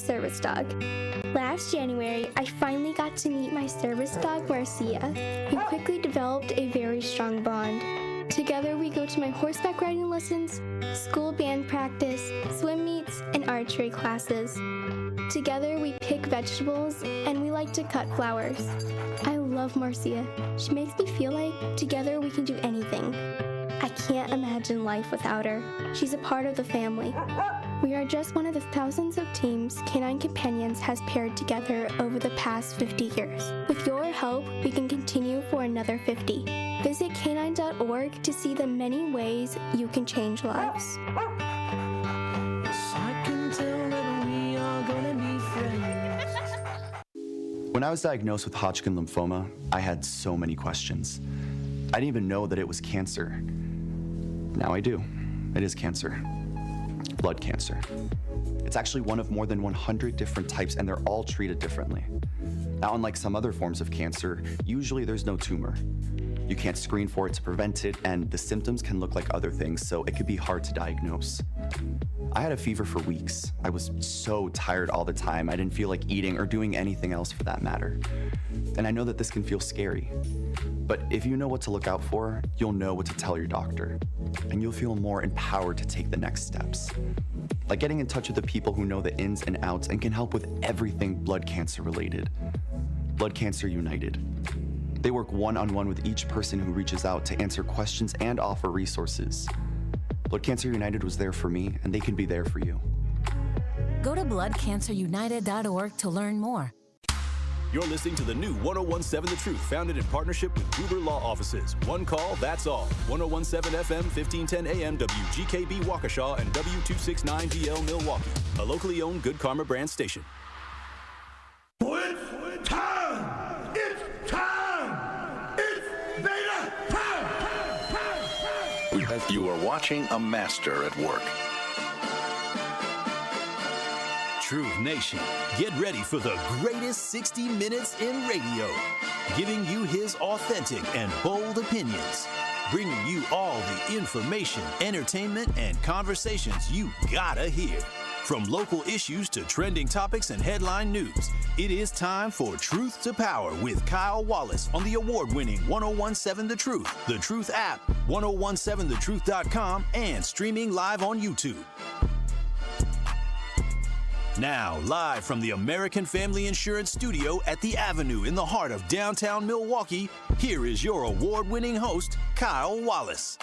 service dog. Last January, I finally got to meet my service dog, Marcia. We quickly developed a very strong bond. Together, we go to my horseback riding lessons, school band practice, swim meets, and archery classes. Together, we pick vegetables, and we like to cut flowers. I love Marcia. She makes me feel like together we can do anything. I can't imagine life without her. She's a part of the family. We are just one of the thousands of teams Canine Companions has paired together over the past 50 years. With your help, we can continue for another 50. Visit canine.org to see the many ways you can change lives. When I was diagnosed with Hodgkin lymphoma, I had so many questions. I didn't even know that it was cancer. Now I do. It is cancer. Blood cancer. It's actually one of more than 100 different types, and they're all treated differently. Now, unlike some other forms of cancer, usually there's no tumor. You can't screen for it to prevent it, and the symptoms can look like other things, so it could be hard to diagnose. I had a fever for weeks. I was so tired all the time. I didn't feel like eating or doing anything else for that matter. And I know that this can feel scary. But if you know what to look out for, you'll know what to tell your doctor. And you'll feel more empowered to take the next steps. Like getting in touch with the people who know the ins and outs and can help with everything blood cancer related. Blood Cancer United. They work one-on-one with each person who reaches out to answer questions and offer resources. Blood Cancer United was there for me, and they can be there for you. Go to bloodcancerunited.org to learn more. You're listening to the new 1017 The Truth, founded in partnership with Gruber Law Offices. One call, that's all. 1017 FM, 1510 AM, WGKB Waukesha, and W269DL Milwaukee. A locally owned Good Karma brand station. It's time! It's time! It's beta time! You are watching a master at work. Truth Nation, get ready for the greatest 60 minutes in radio, giving you his authentic and bold opinions, bringing you all the information, entertainment, and conversations you gotta hear. From local issues to trending topics and headline news, it is time for Truth to Power with Kyle Wallace on the award-winning 1017 The Truth app, 1017thetruth.com, and streaming live on YouTube. Now, live from the American Family Insurance Studio at the Avenue in the heart of downtown Milwaukee, here is your award-winning host, Kyle Wallace.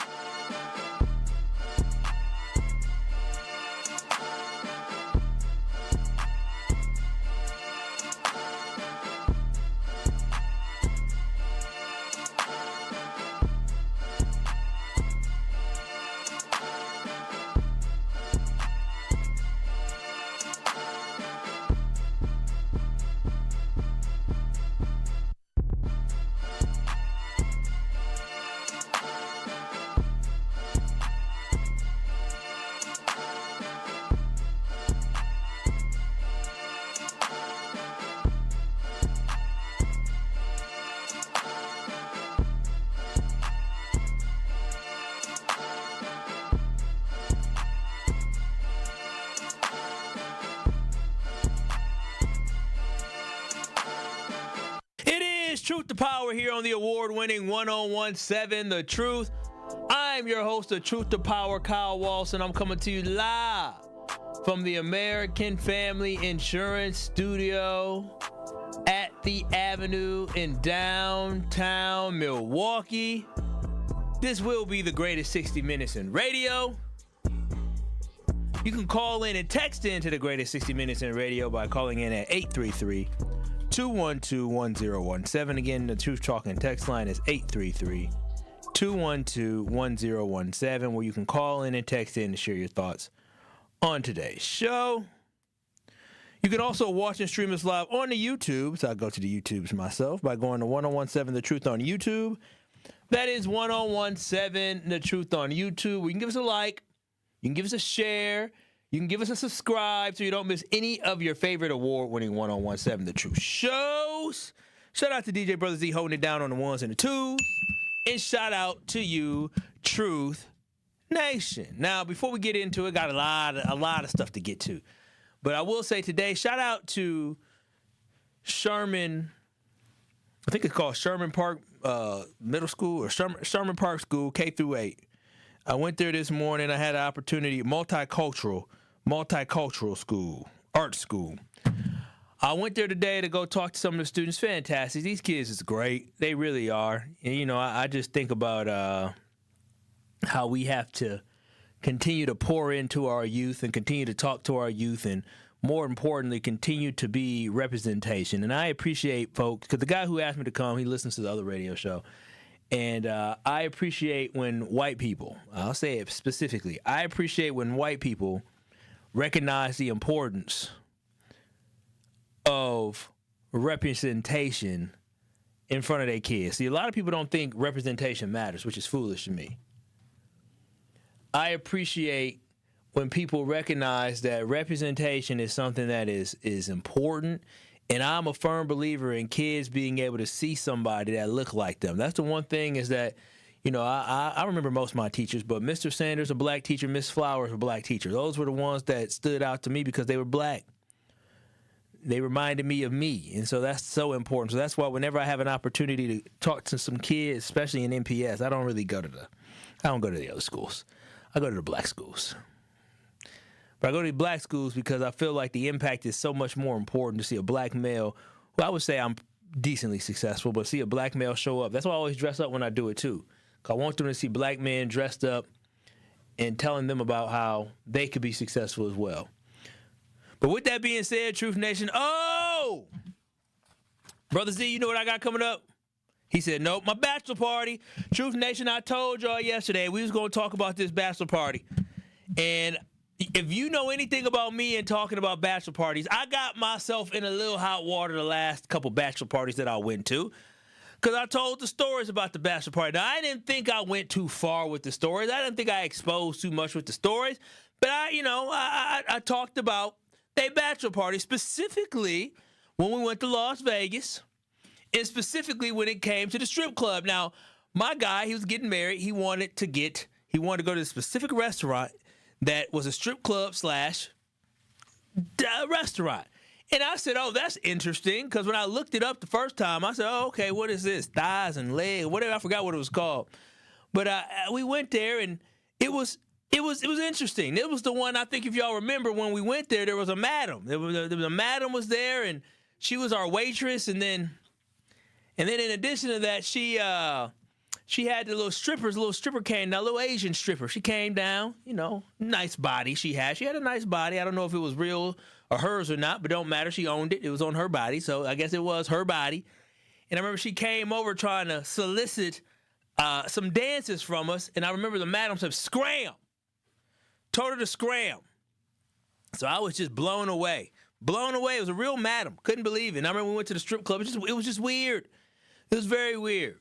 Truth to Power here on the award-winning 1017 The Truth. I'm your host of Truth to Power, Kyle Wallace, and I'm coming to you live from the American Family Insurance Studio at the Avenue in downtown Milwaukee. This will be the greatest 60 minutes in radio. You can call in and text in to the greatest 60 minutes in radio by calling in at 833-212-1017. Again, the Truth Talking text line is 833-212-1017, where you can call in and text in to share your thoughts on today's show. You can also watch and stream us live on the YouTube. So I go to the YouTubes myself by going to 1017 The Truth on YouTube. That is 1017 The Truth on YouTube. You can give us a like. You can give us a share. You can give us a subscribe so you don't miss any of your favorite award-winning 1017 The Truth shows. Shout out to DJ Brother Z holding it down on the ones and the twos. And shout out to you, Truth Nation. Now, before we get into it, got a lot of stuff to get to. But I will say today, shout out to Sherman, I think it's called Sherman Park Middle School or Sherman Park School, K through 8. I went there this morning. I had an opportunity, multicultural school, art school. I went there today to go talk to some of the students. Fantastic. These kids is great. They really are. And, I just think about how we have to continue to pour into our youth and continue to talk to our youth and, more importantly, continue to be representation. And I appreciate folks, because the guy who asked me to come, he listens to the other radio show. And I appreciate when white people, I'll say it specifically, I appreciate when white people recognize the importance of representation in front of their kids. See, a lot of people don't think representation matters, which is foolish to me. I appreciate when people recognize that representation is something that is important, and I'm a firm believer in kids being able to see somebody that look like them. That's the one thing is that, I remember most of my teachers, but Mr. Sanders, a black teacher, Miss Flowers, a black teacher. Those were the ones that stood out to me because they were black. They reminded me of me, and so that's so important. So that's why whenever I have an opportunity to talk to some kids, especially in NPS, I don't go to the other schools. I go to the black schools. But I go to the black schools because I feel like the impact is so much more important to see a black male, who I would say I'm decently successful, but see a black male show up. That's why I always dress up when I do it too. 'Cause I want them to see black men dressed up and telling them about how they could be successful as well. But with that being said, Truth Nation, Brother Z, you know what I got coming up? He said, nope, my bachelor party. Truth Nation, I told y'all yesterday we was going to talk about this bachelor party. And if you know anything about me and talking about bachelor parties, I got myself in a little hot water the last couple bachelor parties that I went to. Because I told the stories about the bachelor party. Now, I didn't think I went too far with the stories. I didn't think I exposed too much with the stories. But I talked about a bachelor party, specifically when we went to Las Vegas, and specifically when it came to the strip club. Now, my guy, he was getting married. He wanted to go to a specific restaurant that was a strip club / restaurant. And I said, oh, that's interesting, because when I looked it up the first time, I said, oh, okay, what is this? Thighs and legs, whatever. I forgot what it was called. But we went there, and it was interesting. It was the one, I think if y'all remember, when we went there was a madam. There was a madam was there, and she was our waitress. And then in addition to that, she had the little stripper came down, a little Asian stripper. She came down, nice body she had. She had a nice body. I don't know if it was real or hers or not, but don't matter. She owned it. It was on her body, so I guess it was her body. And I remember she came over trying to solicit some dances from us, and I remember the madam said, scram. Told her to scram. So I was just blown away. Blown away. It was a real madam. Couldn't believe it. And I remember we went to the strip club. It was just weird. It was very weird.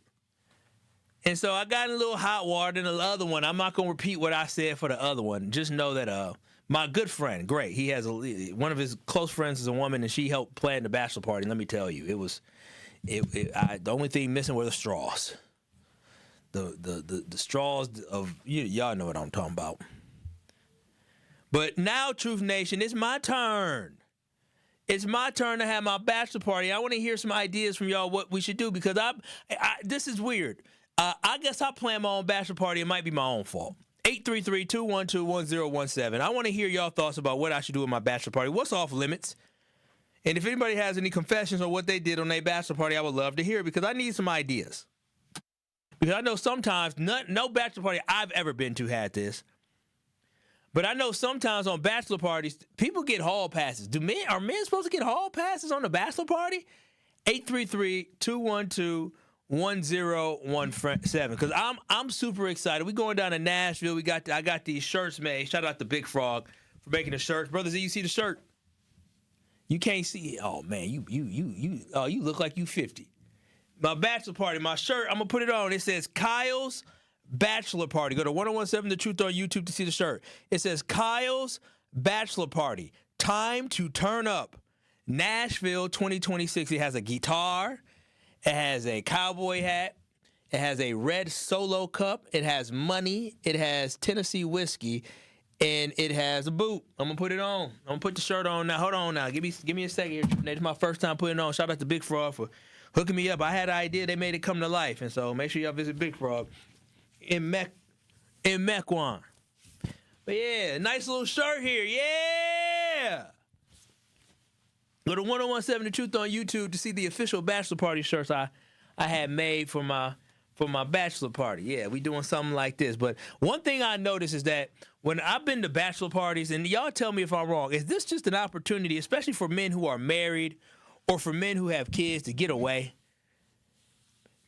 And so I got in a little hot water in the other one. I'm not going to repeat what I said for the other one. Just know that my good friend, great, he has one of his close friends is a woman, and she helped plan the bachelor party. And let me tell you, the only thing missing were the straws. The straws of, y'all know what I'm talking about. But now, Truth Nation, it's my turn. It's my turn to have my bachelor party. I want to hear some ideas from y'all what we should do, because this is weird. I guess I plan my own bachelor party. It might be my own fault. 833-212-1017. I want to hear y'all thoughts about what I should do with my bachelor party. What's off limits? And if anybody has any confessions on what they did on their bachelor party, I would love to hear it, because I need some ideas. Because I know sometimes, no bachelor party I've ever been to had this. But I know sometimes on bachelor parties, people get hall passes. Are men supposed to get hall passes on the bachelor party? 833-212-1017. Because I'm super excited. We going down to Nashville. I got these shirts made. Shout out to Big Frog for making the shirts. Brother Z, you see the shirt? You can't see it. Oh man, you look like you 50. My bachelor party, my shirt, I'm gonna put it on. It says Kyle's Bachelor Party. Go to 1017 The Truth on YouTube to see the shirt. It says Kyle's Bachelor Party. Time to turn up. Nashville 2026. It has a guitar. It has a cowboy hat. It has a red Solo cup. It has money. It has Tennessee whiskey. and it has a boot. I'm gonna put it on. I'm gonna put the shirt on now. Hold on now. Give me a second here. It's my first time putting it on. Shout out to Big Frog for hooking me up. I had an idea. They made it come to life, and so make sure y'all visit Big Frog in Mequon. But yeah, nice little shirt here. Yeah. Go to 1017 The Truth on YouTube to see the official bachelor party shirts I had made for my bachelor party. Yeah, we doing something like this. But one thing I noticed is that when I've been to bachelor parties, and y'all tell me if I'm wrong, is this just an opportunity, especially for men who are married or for men who have kids, to get away?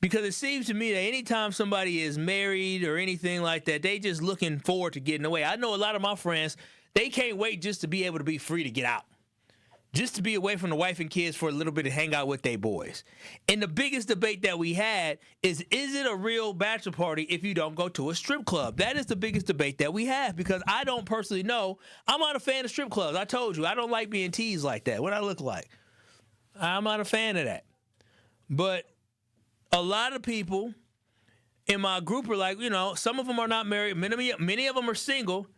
Because it seems to me that anytime somebody is married or anything like that, they just looking forward to getting away. I know a lot of my friends, they can't wait just to be able to be free to get out. Just to be away from the wife and kids for a little bit to hang out with their boys. And the biggest debate that we had is it a real bachelor party if you don't go to a strip club? That is the biggest debate that we have, because I don't personally know. I'm not a fan of strip clubs. I told you, I don't like being teased like that. What I look like. I'm not a fan of that. But a lot of people in my group are like, some of them are not married. Many of them are single.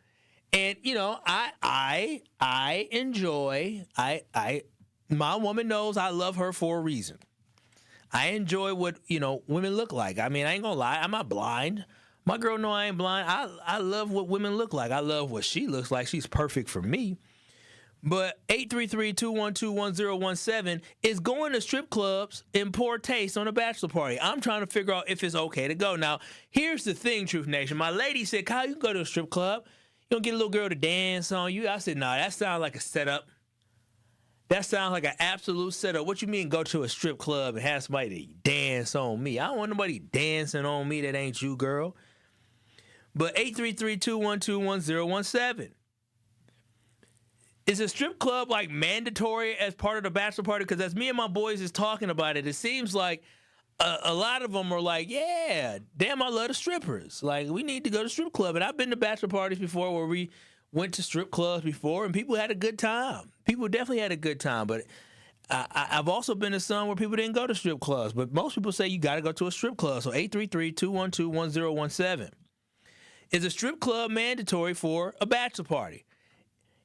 And, I enjoy, my woman knows I love her for a reason. I enjoy what, women look like. I mean, I ain't gonna lie, I'm not blind. My girl know I ain't blind. I love what women look like. I love what she looks like. She's perfect for me. But 833-212-1017 is going to strip clubs in poor taste on a bachelor party. I'm trying to figure out if it's okay to go. Now, here's the thing, Truth Nation. My lady said, Kyle, you can go to a strip club. You don't get a little girl to dance on you. I said, nah, that sounds like a setup. That sounds like an absolute setup. What you mean go to a strip club and have somebody to dance on me? I don't want nobody dancing on me that ain't you, girl. But 833-212-1017. Is a strip club like mandatory as part of the bachelor party? Because as me and my boys is talking about it, it seems like a lot of them are like, yeah, damn, I love the strippers. Like, we need to go to strip club. And I've been to bachelor parties before where we went to strip clubs before, and people had a good time. People definitely had a good time. But I've also been to some where people didn't go to strip clubs. But most people say you got to go to a strip club. So 833-212-1017. Is a strip club mandatory for a bachelor party?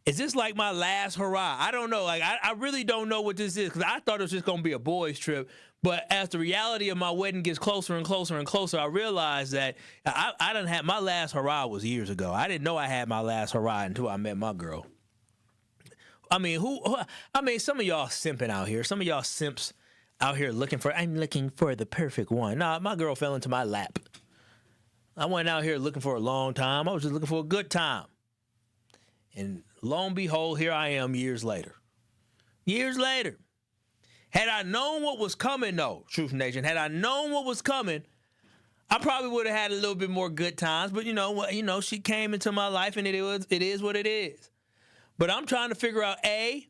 Is this like my last hurrah? I don't know. Like, I really don't know what this is, because I thought it was just going to be a boys' trip. But as the reality of my wedding gets closer and closer and closer, I realized that I done had my last hurrah was years ago. I didn't know I had my last hurrah until I met my girl. I mean, some of y'all simping out here. Some of y'all simps out here I'm looking for the perfect one. Nah, my girl fell into my lap. I wasn't out here looking for a long time. I was just looking for a good time. And lo and behold, here I am years later. Years later. Had I known what was coming, though, Truth Nation, had I known what was coming, I probably would have had a little bit more good times. But she came into my life, and it is what it is. But I'm trying to figure out, A,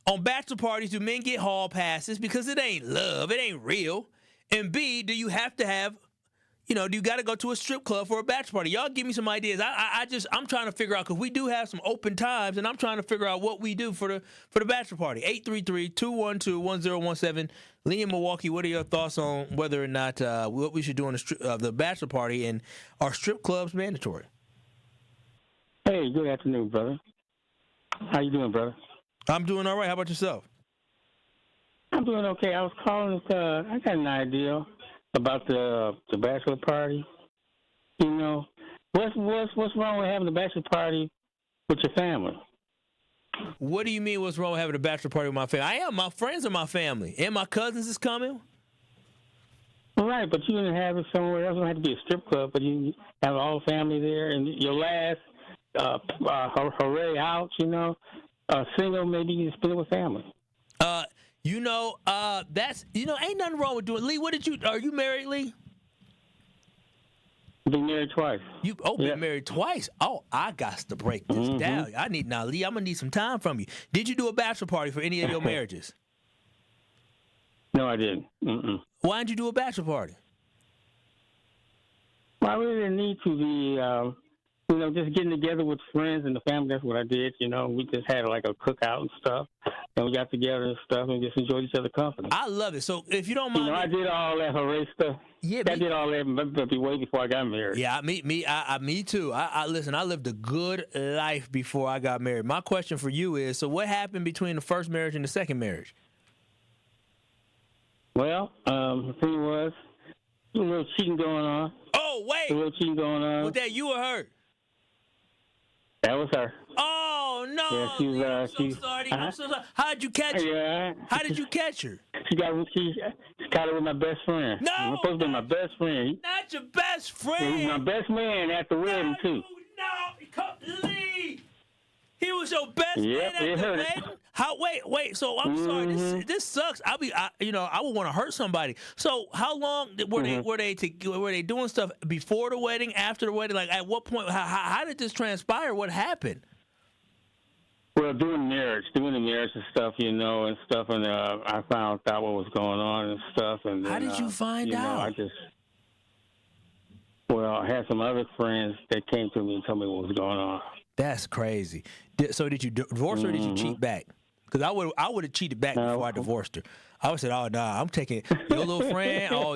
on bachelor parties, do men get hall passes? Because it ain't love, it ain't real. And B, do you have to have, do you got to go to a strip club for a bachelor party? Y'all give me some ideas. I'm trying to figure out, because we do have some open times, and I'm trying to figure out what we do for the bachelor party. 833-212-1017. Lee in Milwaukee, what are your thoughts on whether or not what we should do on the bachelor party, and are strip clubs mandatory? Hey, good afternoon, brother. How you doing, brother? I'm doing all right. How about yourself? I'm doing okay. I was calling. I got an idea about the bachelor party. What's wrong with having a bachelor party with your family? What do you mean what's wrong with having a bachelor party with my family? My friends are my family, and my cousins is coming. Right, but you didn't have it somewhere else. It doesn't have to be a strip club, but you have all family there, and your last hooray out, single, maybe you can spend it with family. That's ain't nothing wrong with doing. Lee, are you married, Lee? Been married twice. Been married twice. Oh, I got to break this down. Lee, I'm gonna need some time from you. Did you do a bachelor party for any of your marriages? No, I didn't. Mm-mm. Why didn't you do a bachelor party? Well, I really didn't need to. just getting together with friends and the family. That's what I did. We just had like a cookout and stuff, and we got together and stuff and just enjoyed each other's company. I love it. So if you don't mind, I did all that hooray stuff. Yeah, I did all that way before I got married. Yeah, me too. I listen. I lived a good life before I got married. My question for you is: so what happened between the first marriage and the second marriage? Well, the thing was, a little cheating going on. Oh wait, A little cheating going on. was that you or her? That was her. Oh no! Yeah, she was, I'm so sorry. I'm so sorry. How did you catch her? Yeah. How did you catch her? She got it with my best friend. No, I'm supposed to be my best friend. Not your best He was friend. my best man at the wedding too. No, Lee. He was your best Yep, man at it the hurt. wedding. How? Wait. So I'm sorry. This sucks. I would want to hurt somebody. So how long were they doing stuff before the wedding, after the wedding? Like at what point? How did this transpire? What happened? Well, doing the marriage and stuff, and I found out what was going on and stuff. And then, How did you find out? I had some other friends that came to me and told me what was going on. That's crazy. So did you divorce her or did you cheat back? Because I would have cheated back before I divorced her. I would have said, oh, nah, I'm taking your little friend. Oh,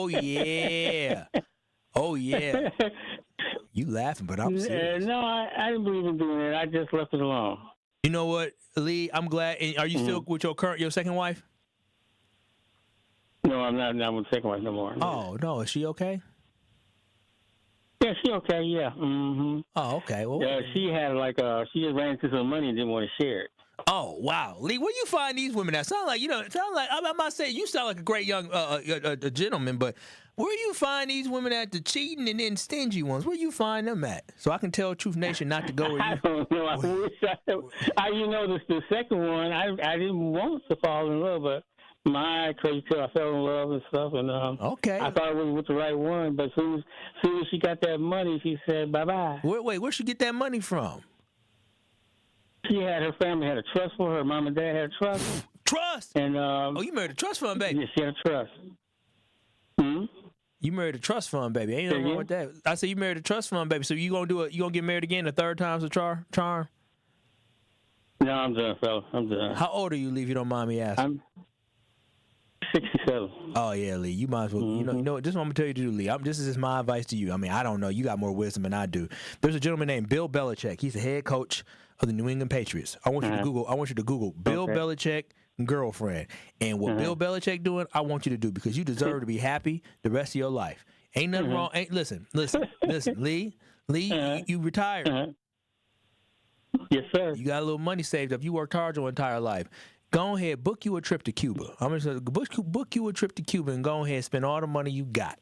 yeah. You laughing, but I'm serious. No, I didn't believe in doing it. I just left it alone. You know what, Lee? I'm glad. And are you still with your second wife? No, I'm not with second wife no more. Oh, no. Is she okay? Yeah, she okay, yeah. Mm-hmm. Oh, okay. Well, Yeah, she had she just ran into some money and didn't want to share it. Oh, wow. Lee, where you find these women at? I'm not saying you sound like a great young a gentleman, but where you find these women at, the cheating and then stingy ones? Where you find them at? So I can tell Truth Nation not to go where you. I don't know. I wish the second one, I didn't want to fall in love, but my crazy too, I fell in love and stuff, and okay. I thought it was with the right one, but as soon as she got that money, she said bye-bye. Where'd she get that money from? Her family had a trust for her. Mom and dad had a trust. Trust? And you married a trust fund, baby. Yeah, she had a trust. You married a trust fund, baby. Ain't nothing wrong with that. I said you married a trust fund, baby. So you gonna get married again the third time's a charm? No, I'm done, fella. I'm done. How old are you, Lee, if you don't mind me asking? I'm 67. Oh yeah, Lee. You might as well. You know. This is what I'm gonna tell you to do, Lee. This is my advice to you. I mean, I don't know. You got more wisdom than I do. There's a gentleman named Bill Belichick. He's the head coach of the New England Patriots. I want you to Google Bill Belichick girlfriend, and what Bill Belichick doing. I want you to do because you deserve to be happy the rest of your life. Ain't nothing wrong. Listen, Lee. You retired. Yes, sir. You got a little money saved up. You worked hard your entire life. Go ahead, book you a trip to Cuba. I'm going to book you a trip to Cuba and go ahead and spend all the money you got.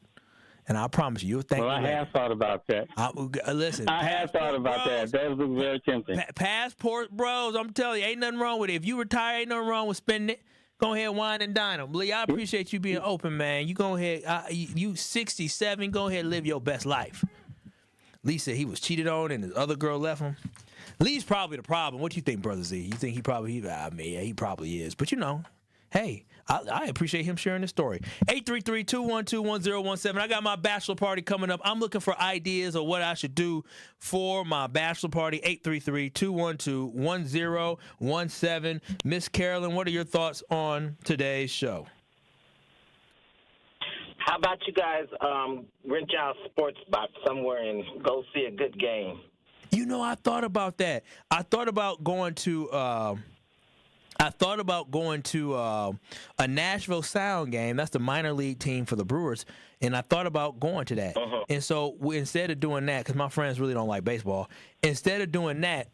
And I promise you'll thank me. Well, I have thought about that. Listen. I have thought about that. That was very tempting. Passport bros, I'm telling you, ain't nothing wrong with it. If you retire, ain't nothing wrong with spending it. Go ahead, wine and dine them. Lee, I appreciate you being open, man. You go ahead. You 67, go ahead and live your best life. Lee said he was cheated on and his other girl left him. Lee's probably the problem. What do you think, Brother Z? You think he probably is. But hey, I appreciate him sharing the story. 833-212-1017. I got my bachelor party coming up. I'm looking for ideas of what I should do for my bachelor party. 833-212-1017. Miss Carolyn, what are your thoughts on today's show? How about you guys rent y'all sports spot somewhere and go see a good game? I thought about that. I thought about going to a Nashville Sound game. That's the minor league team for the Brewers, and I thought about going to that. And so instead of doing that, because my friends really don't like baseball, instead of doing that,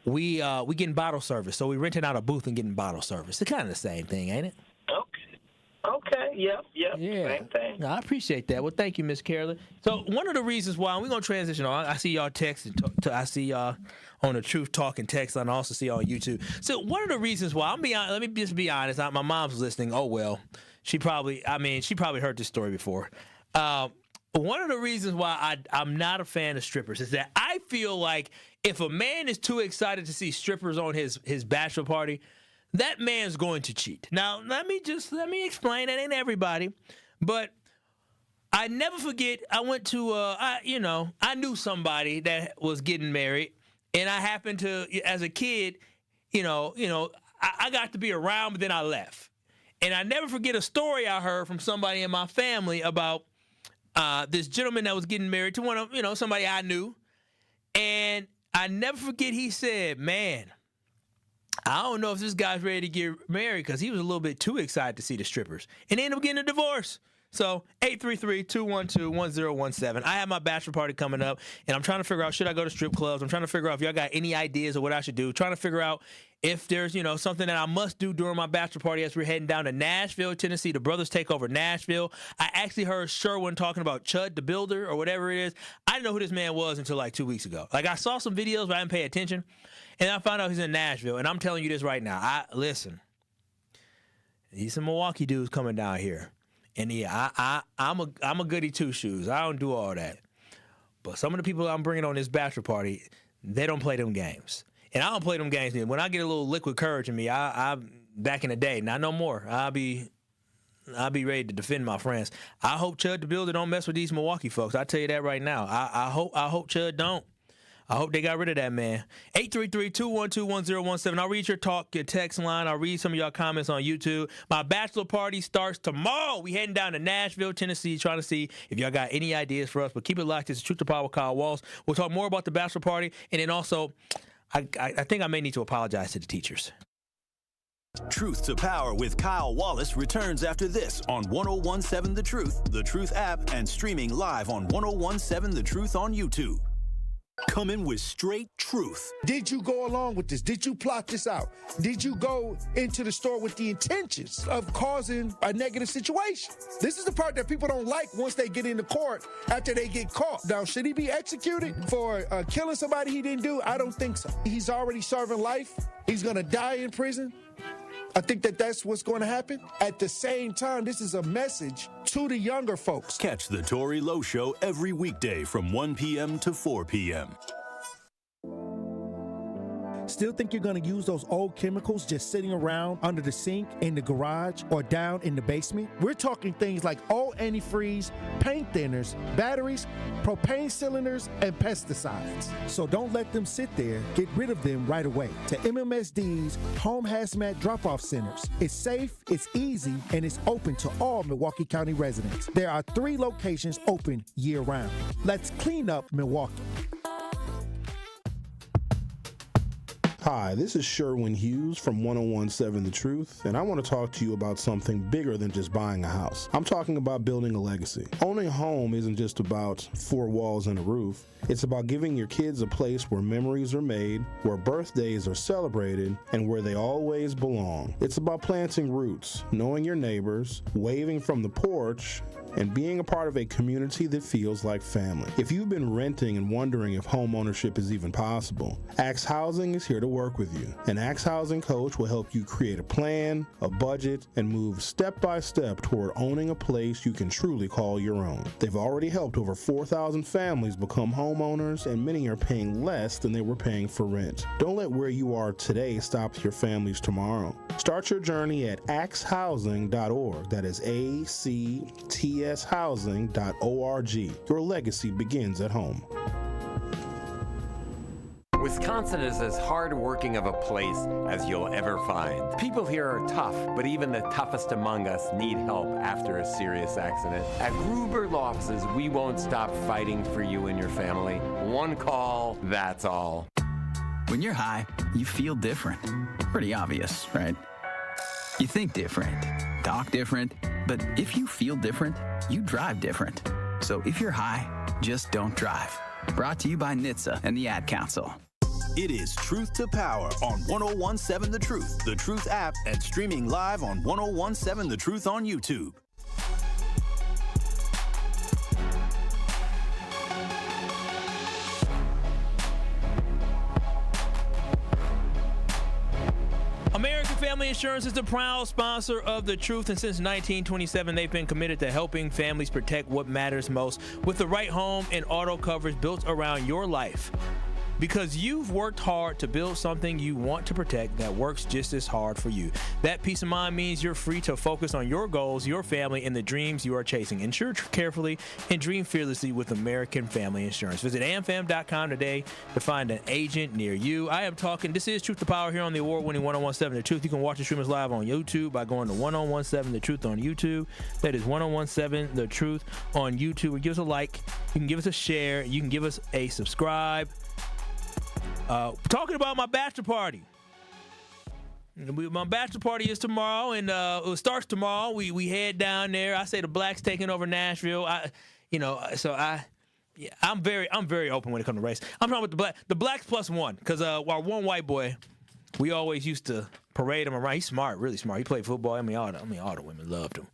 we getting bottle service. So we renting out a booth and getting bottle service. It's kind of the same thing, ain't it? Okay. Yep. Yeah. Same thing. No, I appreciate that. Well, thank you, Miss Carolyn. So one of the reasons why we're gonna transition on, I see y'all text and I see y'all on the Truth Talking text, and I also see y'all on YouTube. So one of the reasons why let me just be honest. My mom's listening. Oh well, she probably heard this story before. One of the reasons why I'm not a fan of strippers is that I feel like if a man is too excited to see strippers on his bachelor party, that man's going to cheat. Now, let me explain. That ain't everybody. But I never forget. I went to, I knew somebody that was getting married, and I happened to, as a kid, I got to be around, but then I left. And I never forget a story I heard from somebody in my family about this gentleman that was getting married to one of, somebody I knew. And I never forget he said, man, I don't know if this guy's ready to get married, because he was a little bit too excited to see the strippers. And they ended up getting a divorce. So 833-212-1017. I have my bachelor party coming up, and I'm trying to figure out, should I go to strip clubs? I'm trying to figure out if y'all got any ideas of what I should do. Trying to figure out if there's, something that I must do during my bachelor party as we're heading down to Nashville, Tennessee. The brothers take over Nashville. I actually heard Sherwin talking about Chud the Builder or whatever it is. I didn't know who this man was until like 2 weeks ago. Like, I saw some videos, but I didn't pay attention. And I found out he's in Nashville. And I'm telling you this right now. Listen, these some Milwaukee dudes coming down here. And yeah, I'm a goody two-shoes. I don't do all that. But some of the people I'm bringing on this bachelor party, they don't play them games. And I don't play them games. When I get a little liquid courage in me, I back in the day, not no more. I'll be ready to defend my friends. I hope Chud the Builder don't mess with these Milwaukee folks. I tell you that right now. I hope Chud don't. I hope they got rid of that man. 833-212-1017. I'll read your text line. I'll read some of y'all comments on YouTube. My bachelor party starts tomorrow. We heading down to Nashville, Tennessee, trying to see if y'all got any ideas for us. But keep it locked. It's Truth to Power with Kyle Wallace. We'll talk more about the bachelor party. And then also, I think I may need to apologize to the teachers. Truth to Power with Kyle Wallace returns after this on 1017 The Truth app, and streaming live on 1017 The Truth on YouTube. Coming with straight truth. Did you go along with this? Did you plot this out? Did you go into the store with the intentions of causing a negative situation? This is the part that people don't like once they get into court after they get caught. Now, should he be executed for killing somebody he didn't do? I don't think so. He's already serving life. He's going to die in prison. I think that's what's going to happen. At the same time, this is a message to the younger folks. Catch the Tory Lowe Show every weekday from 1 p.m. to 4 p.m. Still think you're going to use those old chemicals just sitting around under the sink, in the garage, or down in the basement? We're talking things like old antifreeze, paint thinners, batteries, propane cylinders, and pesticides. So don't let them sit there. Get rid of them right away. To MMSD's Home Hazmat Drop-Off Centers. It's safe, it's easy, and it's open to all Milwaukee County residents. There are 3 locations open year-round. Let's clean up Milwaukee. Hi, this is Sherwin Hughes from 1017 The Truth, and I want to talk to you about something bigger than just buying a house. I'm talking about building a legacy. Owning a home isn't just about 4 walls and a roof. It's about giving your kids a place where memories are made, where birthdays are celebrated, and where they always belong. It's about planting roots, knowing your neighbors, waving from the porch, and being a part of a community that feels like family. If you've been renting and wondering if home ownership is even possible, Axe Housing is here to work with you. An Axe Housing coach will help you create a plan, a budget, and move step by step toward owning a place you can truly call your own. They've already helped over 4,000 families become homeowners, and many are paying less than they were paying for rent. Don't let where you are today stop your families tomorrow. Start your journey at axehousing.org. That is ACTShousing.org. Your legacy begins at home. Wisconsin is as hard-working of a place as you'll ever find. People here are tough, but even the toughest among us need help after a serious accident. At Gruber Law Offices, we won't stop fighting for you and your family. One call, that's all. When you're high, you feel different. Pretty obvious, right? You think different, talk different, but if you feel different, you drive different. So if you're high, just don't drive. Brought to you by NHTSA and the Ad Council. It is Truth to Power on 1017 The Truth app, and streaming live on 1017 The Truth on YouTube. American Family Insurance is the proud sponsor of The Truth, and since 1927, they've been committed to helping families protect what matters most with the right home and auto coverage built around your life. because you've worked hard to build something you want to protect that works just as hard for you. That peace of mind means you're free to focus on your goals, your family, and the dreams you are chasing. Insure carefully and dream fearlessly with American Family Insurance. Visit amfam.com today to find an agent near you. I am talking, this is Truth to Power here on the award-winning 1017 The Truth. You can watch the stream live on YouTube by going to 1017 The Truth on YouTube. That is 1017 The Truth on YouTube. Give us a like. You can give us a share. You can give us a subscribe. Talking about my bachelor party. My bachelor party is tomorrow, and it starts tomorrow. We head down there. I say the blacks taking over Nashville. I'm very open when it comes to race. I'm talking about the blacks plus one, because our one white boy, we always used to parade him around. He's smart, really smart. He played football. All the women loved him.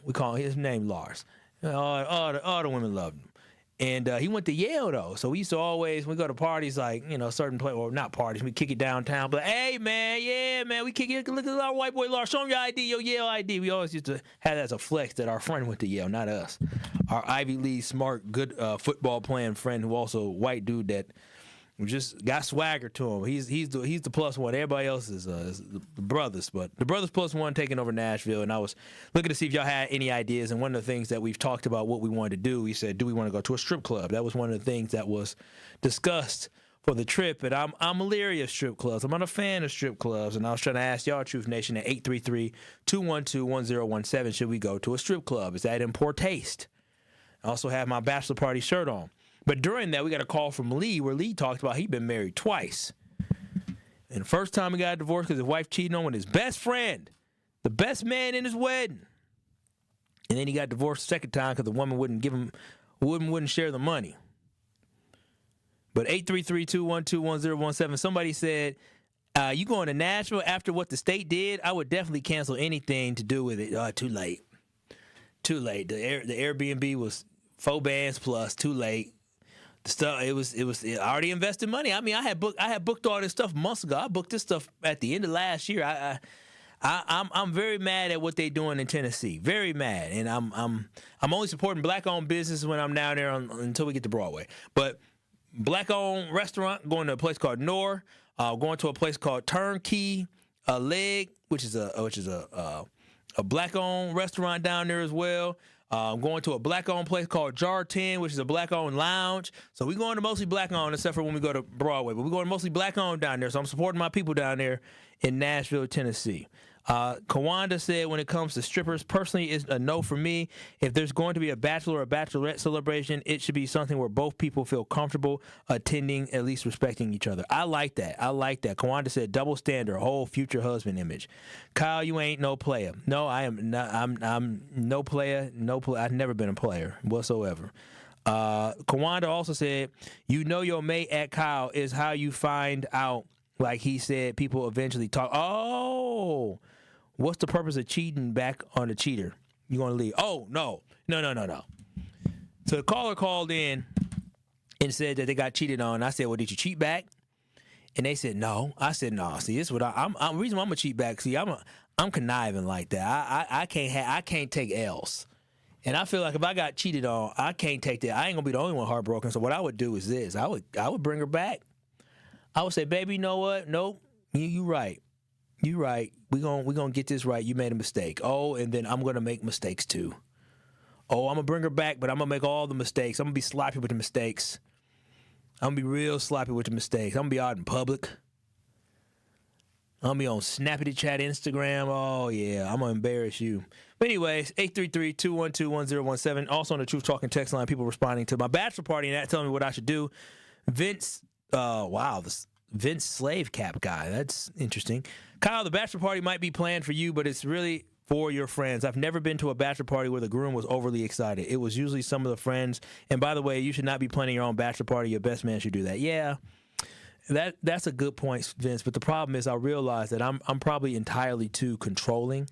We call his name Lars. All the women loved him. And he went to Yale, though. So we used to always, when we go to parties, like, certain place, or not parties, we kick it downtown. But, hey, man, yeah, man, we kick it. Look at our white boy, Lars. Show him your ID, your Yale ID. We always used to have that as a flex that our friend went to Yale, not us. Our Ivy League, smart, good football playing friend who also a white dude that just got swagger to him. He's the plus one. Everybody else is the brothers, but the brothers plus one taking over Nashville. And I was looking to see if y'all had any ideas. And one of the things that we've talked about what we wanted to do, we said, do we want to go to a strip club? That was one of the things that was discussed for the trip. And I'm leery of strip clubs. I'm not a fan of strip clubs. And I was trying to ask y'all, Truth Nation, at 833-212-1017, should we go to a strip club? Is that in poor taste? I also have my bachelor party shirt on. But during that, we got a call from Lee where Lee talked about he'd been married twice. And the first time he got divorced because his wife cheated on with his best friend, the best man in his wedding. And then he got divorced the second time because the woman wouldn't share the money. But 833-212-1017, somebody said, you going to Nashville after what the state did? I would definitely cancel anything to do with it. Too late. The Airbnb was 4 bands plus, too late. The stuff it was I already invested money. I mean, I had booked all this stuff months ago. I booked this stuff at the end of last year. I'm very mad at what they're doing in Tennessee. Very mad, and I'm only supporting black-owned businesses when I'm down there until we get to Broadway. But black-owned restaurant, going to a place called Noor, going to a place called Turnkey Leg, which is a black-owned restaurant down there as well. Going to a black-owned place called Jar 10, which is a black-owned lounge. So we're going to mostly black-owned, except for when we go to Broadway. But we're going mostly black-owned down there. So I'm supporting my people down there in Nashville, Tennessee. Kawanda said, when it comes to strippers, personally, it's a no for me. If there's going to be a bachelor or bachelorette celebration, it should be something where both people feel comfortable attending, at least respecting each other. I like that. Kawanda said, double standard, whole future husband image. Kyle, you ain't no player. No, I am not. I'm no player. I've never been a player whatsoever. Kawanda also said, your mate at Kyle is how you find out. Like he said, people eventually talk. Oh, what's the purpose of cheating back on the cheater? You going to leave? Oh, no. So the caller called in and said that they got cheated on. I said, well, did you cheat back? And they said, no. I said, no. See, this is what I'm the reason why I'm going to cheat back. See, I'm conniving like that. I can't take L's. And I feel like if I got cheated on, I can't take that. I ain't going to be the only one heartbroken. So what I would do is this. I would bring her back. I would say, baby, you know what? Nope. You right. You right. We gonna get this right. You made a mistake. Oh, and then I'm gonna make mistakes too. Oh, I'm gonna bring her back, but I'm gonna make all the mistakes. I'm gonna be sloppy with the mistakes. I'm gonna be real sloppy with the mistakes. I'm gonna be out in public. I'm gonna be on Snappity Chat Instagram. Oh yeah, I'm gonna embarrass you. But anyways, 833-212-1017. Also on the Truth Talking text line, people responding to my bachelor party and that telling me what I should do. Vince. This Vince slave cap guy. That's interesting. Kyle, the bachelor party might be planned for you, but it's really for your friends. I've never been to a bachelor party where the groom was overly excited. It was usually some of the friends. And by the way, you should not be planning your own bachelor party. Your best man should do that. Yeah, that's a good point, Vince. But the problem is I realize that I'm probably entirely too controlling.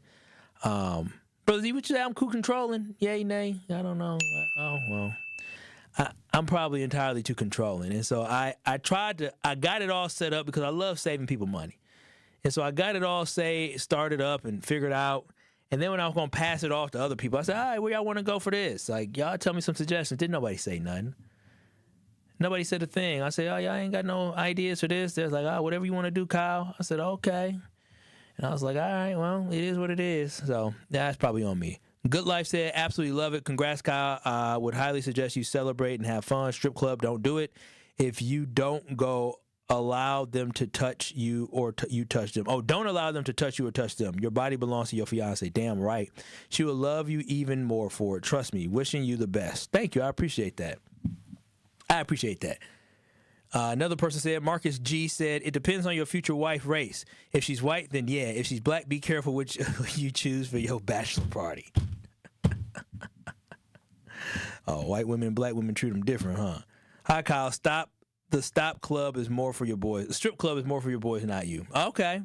Brother, you would say I'm too controlling? Yay, nay? I don't know. Oh, well. I'm probably entirely too controlling. And so I got it all set up because I love saving people money. And so I got it all started up and figured out. And then when I was going to pass it off to other people, I said, all right, where y'all want to go for this? Like, y'all tell me some suggestions. Didn't nobody say nothing. Nobody said a thing. I said, oh, y'all ain't got no ideas for this. They're like, oh, whatever you want to do, Kyle. I said, okay. And I was like, all right, well, it is what it is. So that's probably on me. Good Life said, absolutely love it. Congrats, Kyle. I would highly suggest you celebrate and have fun. Strip club, don't do it. If you don't go, allow them to touch you or you touch them. Oh, don't allow them to touch you or touch them. Your body belongs to your fiance. Damn right. She will love you even more for it. Trust me. Wishing you the best. Thank you. I appreciate that. Another person said, Marcus G said, it depends on your future wife race. If she's white, then yeah. If she's black, be careful which you choose for your bachelor party. Oh, white women and black women treat them different, huh? Hi, Kyle. The stop club is more for your boys. The strip club is more for your boys, not you. Okay.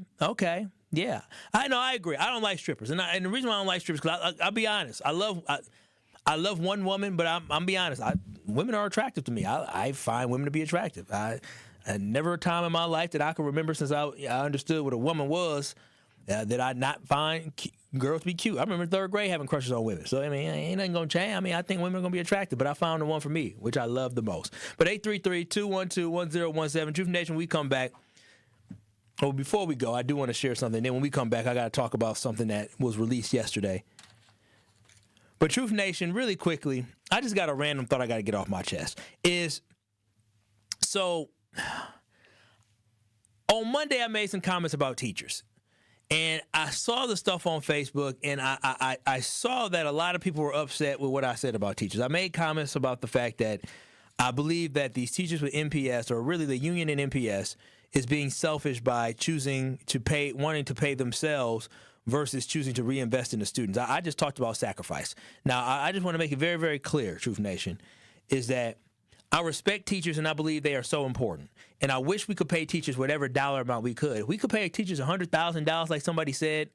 Yeah. I know, I agree. I don't like strippers. And the reason why I don't like strippers, because I'll be honest. I love one woman, but I'm be honest. Women are attractive to me. I find women to be attractive. Never a time in my life that I can remember since I understood what a woman was that I not find girls to be cute. I remember third grade having crushes on women. So, I mean, ain't nothing going to change. I mean, I think women are going to be attractive, but I found the one for me, which I love the most. But 833-212-1017, Truth Nation, we come back. Oh, before we go, I do want to share something. Then when we come back, I got to talk about something that was released yesterday. But Truth Nation, really quickly, I just got a random thought I got to get off my chest. So on Monday, I made some comments about teachers. And I saw the stuff on Facebook, and I saw that a lot of people were upset with what I said about teachers. I made comments about the fact that I believe that these teachers with MPS, or really the union in MPS, is being selfish by wanting to pay themselves versus choosing to reinvest in the students. I just talked about sacrifice. Now, I just want to make it very, very clear, Truth Nation, is that I respect teachers, and I believe they are so important. And I wish we could pay teachers whatever dollar amount we could. If we could pay teachers $100,000 like somebody said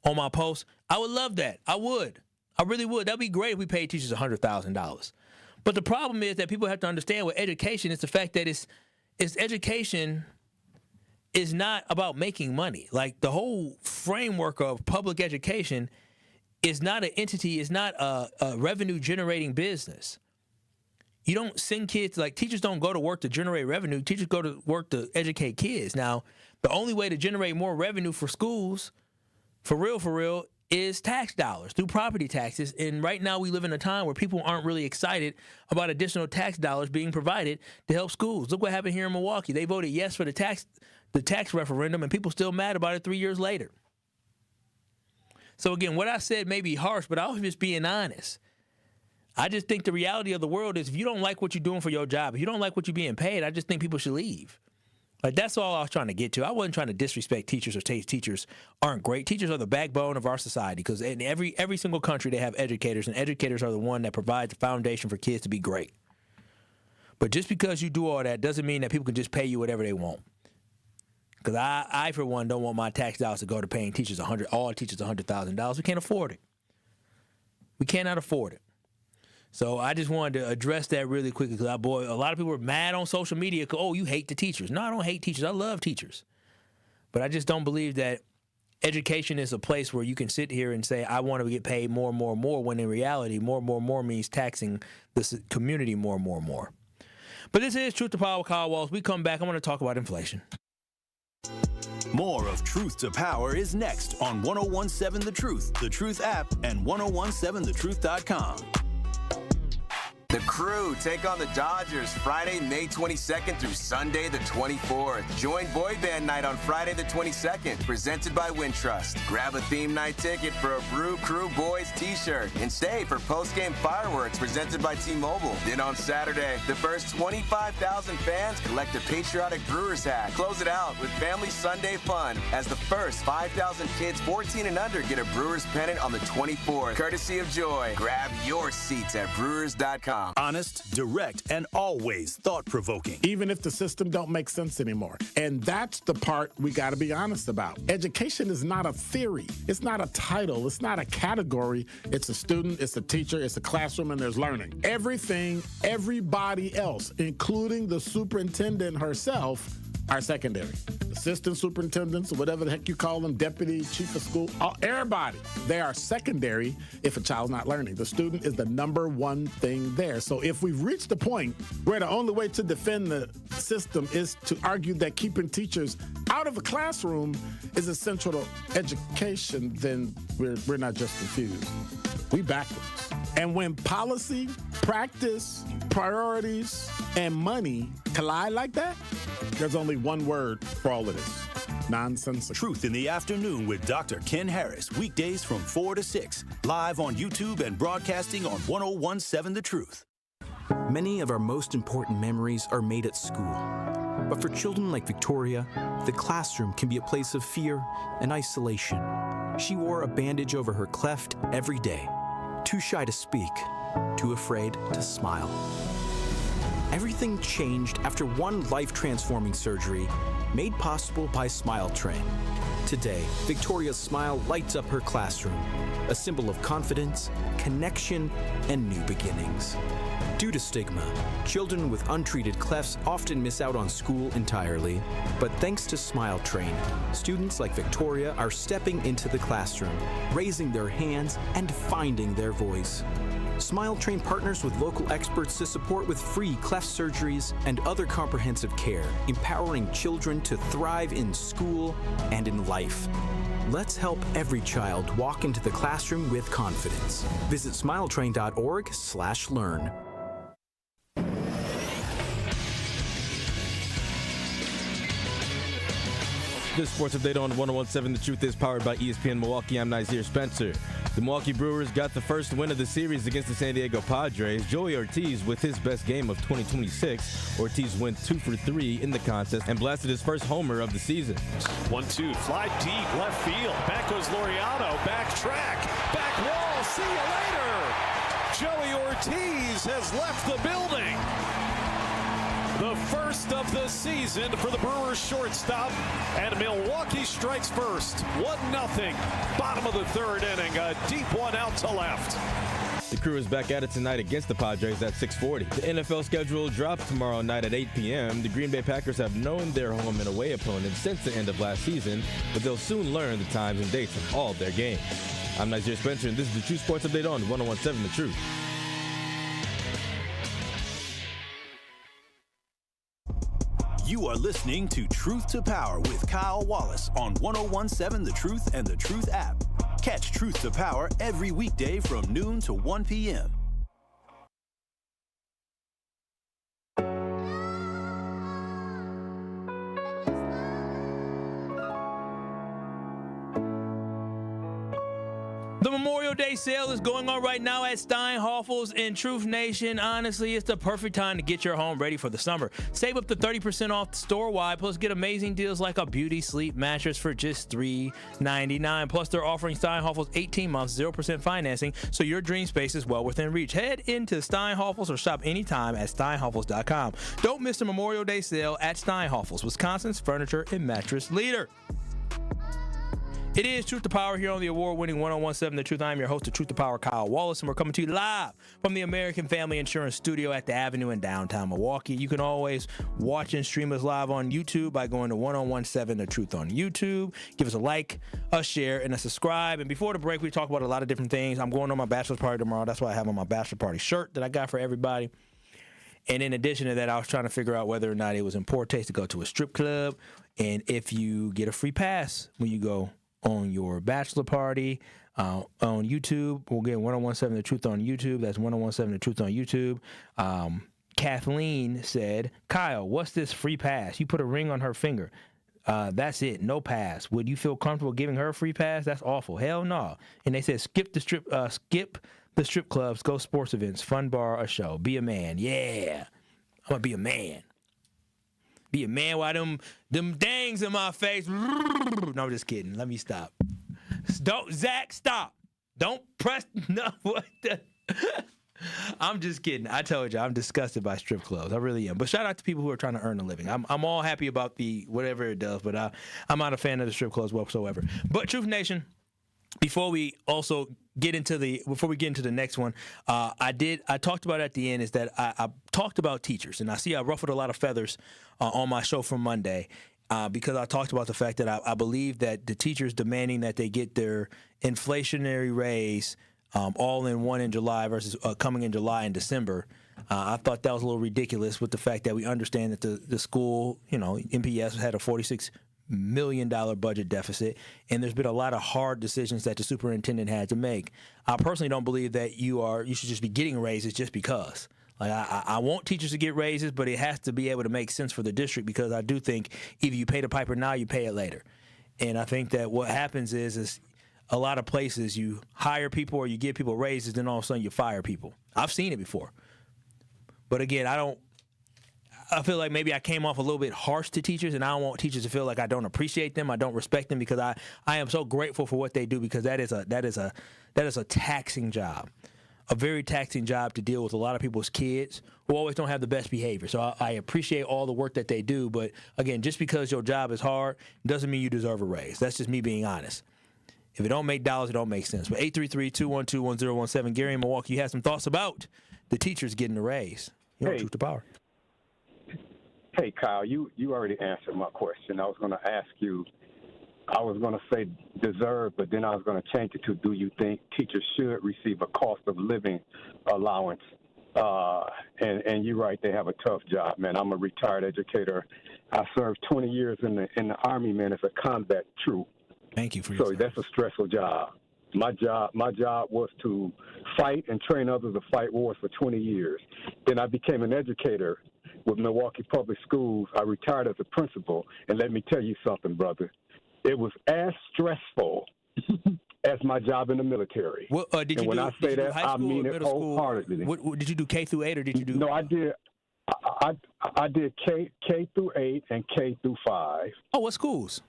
on my post, I would love that. I would. I really would. That would be great if we paid teachers $100,000. But the problem is that people have to understand with education, it's the fact that it's education is not about making money. Like, the whole framework of public education is not an entity, is not a revenue-generating business. You don't send kids, like, teachers don't go to work to generate revenue. Teachers go to work to educate kids. Now, the only way to generate more revenue for schools, for real, is tax dollars through property taxes. And right now we live in a time where people aren't really excited about additional tax dollars being provided to help schools. Look what happened here in Milwaukee. They voted yes for the tax referendum, and people still mad about it 3 years later. So again, what I said may be harsh, but I was just being honest. I just think the reality of the world is if you don't like what you're doing for your job, if you don't like what you're being paid, I just think people should leave. Like, that's all I was trying to get to. I wasn't trying to disrespect teachers or say teachers aren't great. Teachers are the backbone of our society, because in every single country they have educators, and educators are the one that provide the foundation for kids to be great. But just because you do all that doesn't mean that people can just pay you whatever they want. Because I, for one, don't want my tax dollars to go to paying teachers all teachers $100,000. We can't afford it. We cannot afford it. So I just wanted to address that really quickly, because a lot of people are mad on social media. Oh, you hate the teachers. No, I don't hate teachers. I love teachers. But I just don't believe that education is a place where you can sit here and say, I want to get paid more, when in reality, more means taxing the community more. But this is Truth to Power with Kyle Wallace. We come back, I want to talk about inflation. More of Truth to Power is next on 1017 The Truth app, and 1017thetruth.com. The Crew take on the Dodgers Friday, May 22nd through Sunday the 24th. Join Boy Band Night on Friday the 22nd, presented by Wintrust. Grab a theme night ticket for a Brew Crew Boys t-shirt and stay for post-game fireworks presented by T-Mobile. Then on Saturday, the first 25,000 fans collect a patriotic Brewers hat. Close it out with Family Sunday fun as the first 5,000 kids 14 and under get a Brewers pennant on the 24th, courtesy of Joy. Grab your seats at Brewers.com. Honest, direct, and always thought-provoking. Even if the system don't make sense anymore. And that's the part we got to be honest about. Education is not a theory. It's not a title. It's not a category. It's a student, it's a teacher, it's a classroom, and there's learning. Everything, everybody else, including the superintendent herself, are secondary. Assistant superintendents, or whatever the heck you call them, deputy, chief of school, everybody, they are secondary if a child's not learning. The student is the number one thing there. So if we've reached the point where the only way to defend the system is to argue that keeping teachers out of a classroom is essential to education, then we're not just confused. We backwards. And when policy, practice, priorities, and money collide like that, there's only one word for all of this: nonsensical. Truth in the Afternoon with Dr. Ken Harris, weekdays from 4 to 6, live on YouTube and broadcasting on 1017 The Truth. Many of our most important memories are made at school. But for children like Victoria, the classroom can be a place of fear and isolation. She wore a bandage over her cleft every day, too shy to speak, too afraid to smile. Everything changed after one life-transforming surgery made possible by Smile Train. Today, Victoria's smile lights up her classroom, a symbol of confidence, connection, and new beginnings. Due to stigma, children with untreated clefts often miss out on school entirely. But thanks to Smile Train, students like Victoria are stepping into the classroom, raising their hands, and finding their voice. Smile Train partners with local experts to support with free cleft surgeries and other comprehensive care, empowering children to thrive in school and in life. Let's help every child walk into the classroom with confidence. Visit smiletrain.org/learn. This sports update on 1017 The Truth is powered by ESPN Milwaukee. I'm Xavier Spencer. The Milwaukee Brewers got the first win of the series against the San Diego Padres. Joey Ortiz with his best game of 2026. Ortiz went 2 for 3 in the contest and blasted his first homer of the season. 1-2, fly deep, left field. Back goes Laureano, back track, back wall. See you later. Joey Ortiz has left the building. The first of the season for the Brewers shortstop, and Milwaukee strikes first. 1-0, bottom of the third inning, a deep one out to left. The Crew is back at it tonight against the Padres at 6:40. The NFL schedule drops tomorrow night at 8 p.m. The Green Bay Packers have known their home and away opponents since the end of last season, but they'll soon learn the times and dates of all their games. I'm Xavier Spencer, and this is the True Sports Update on 1017 The Truth. You are listening to Truth to Power with Kyle Wallace on 1017 The Truth and The Truth app. Catch Truth to Power every weekday from noon to 1 p.m. The Memorial Day sale is going on right now at Steinhoffel's in Truth Nation. Honestly, it's the perfect time to get your home ready for the summer. Save up to 30% off store-wide, plus get amazing deals like a beauty sleep mattress for just $3.99. Plus, they're offering Steinhoffel's 18 months, 0% financing, so your dream space is well within reach. Head into Steinhoffel's or shop anytime at steinhoffels.com. Don't miss the Memorial Day sale at Steinhoffel's, Wisconsin's furniture and mattress leader. It is Truth to Power here on the award-winning 1017 The Truth. I'm your host of Truth to Power, Kyle Wallace, and we're coming to you live from the American Family Insurance Studio at the Avenue in downtown Milwaukee. You can always watch and stream us live on YouTube by going to 1017 The Truth on YouTube. Give us a like, a share, and a subscribe. And before the break, we talk about a lot of different things. I'm going on my bachelor party tomorrow. That's why I have on my bachelor party shirt that I got for everybody. And in addition to that, I was trying to figure out whether or not it was in poor taste to go to a strip club, and if you get a free pass when you go on your bachelor party on YouTube. We'll get 1017 The Truth on YouTube. That's 1017 The Truth on YouTube. Kathleen said, Kyle, what's this free pass? You put a ring on her finger. That's it. No pass. Would you feel comfortable giving her a free pass? That's awful. Hell no. And they said, skip the strip clubs, go sports events, fun bar, a show. Be a man. Yeah. I'm going to be a man. Be a man while them dangs in my face. No, I'm just kidding. Let me stop. Zach, stop. Don't press. No, what the? I'm just kidding. I told you, I'm disgusted by strip clubs. I really am. But shout out to people who are trying to earn a living. I'm all happy about the whatever it does, but I'm not a fan of the strip clubs whatsoever. But Truth Nation, before we get into the next one, I talked about at the end is that I talked about teachers, and I see I ruffled a lot of feathers on my show from Monday because I talked about the fact that I believe that the teachers demanding that they get their inflationary raise all in one in July versus coming in July and December. I thought that was a little ridiculous with the fact that we understand that the school, MPS had a $46 million budget deficit, and there's been a lot of hard decisions that the superintendent had to make. I personally don't believe that you should just be getting raises just because. Like I want teachers to get raises, but it has to be able to make sense for the district because I do think either you pay the piper now, you pay it later. And I think that what happens is a lot of places you hire people or you give people raises, then all of a sudden you fire people. I've seen it before. But again, I feel like maybe I came off a little bit harsh to teachers, and I don't want teachers to feel like I don't appreciate them, I don't respect them, because I am so grateful for what they do, because that is a taxing job, a very taxing job to deal with a lot of people's kids who always don't have the best behavior. So I appreciate all the work that they do, but again, just because your job is hard doesn't mean you deserve a raise. That's just me being honest. If it don't make dollars, it don't make sense. But 833-212-1017, Gary in Milwaukee, you have some thoughts about the teachers getting a raise. Truth to power. Hey, Kyle, you already answered my question. I was going to ask you, I was going to say deserve, but then I was going to change it to, do you think teachers should receive a cost of living allowance? And you're right, they have a tough job, man. I'm a retired educator. I served 20 years in the Army, man, as a combat troop. Thank you for your service. That's a stressful job. My job was to fight and train others to fight wars for 20 years. Then I became an educator with Milwaukee Public Schools. I retired as a principal, and let me tell you something, brother. It was as stressful as my job in the military. Well, did when I say that, I mean it wholeheartedly. Did you do K through 8 or did you do? No, I did. I did K through 8 and K through 5. Oh, what schools?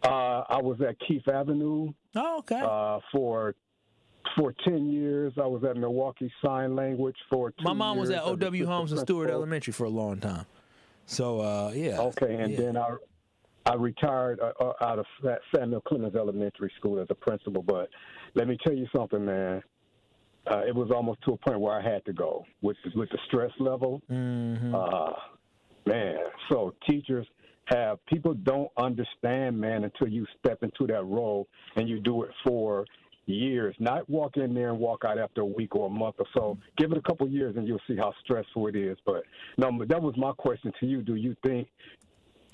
I was at Keith Avenue. Oh, okay. For 10 years, I was at Milwaukee Sign Language for 2 years. My mom was at O.W. Holmes and Stewart Elementary for a long time. So, yeah. Okay, and then I retired out of Samuel Clemens Elementary School as a principal. But let me tell you something, man. It was almost to a point where I had to go with the stress level. Mm-hmm. Man, so teachers people don't understand, man, until you step into that role and you do it for years. Not walk in there and walk out after a week or a month or so. Give it a couple of years and you'll see how stressful it is. But no, that was my question to you. Do you think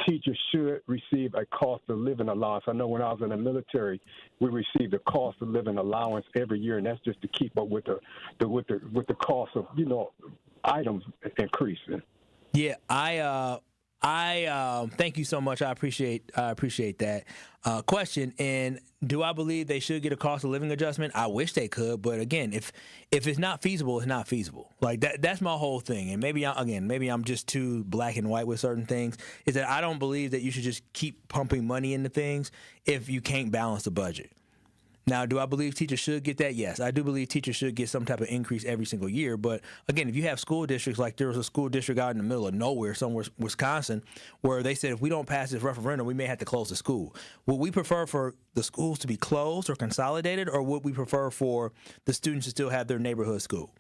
teachers should receive a cost of living allowance? I know when I was in the military, we received a cost of living allowance every year, and that's just to keep up with the cost of items increasing. Yeah, I thank you so much. I appreciate that question. And do I believe they should get a cost of living adjustment? I wish they could, but again, if it's not feasible, it's not feasible. Like that's my whole thing. And maybe I'm just too black and white with certain things. Is that I don't believe that you should just keep pumping money into things if you can't balance the budget. Now, do I believe teachers should get that? Yes, I do believe teachers should get some type of increase every single year. But again, if you have school districts, like there was a school district out in the middle of nowhere, somewhere, Wisconsin, where they said if we don't pass this referendum, we may have to close the school. Would we prefer for the schools to be closed or consolidated, or would we prefer for the students to still have their neighborhood school?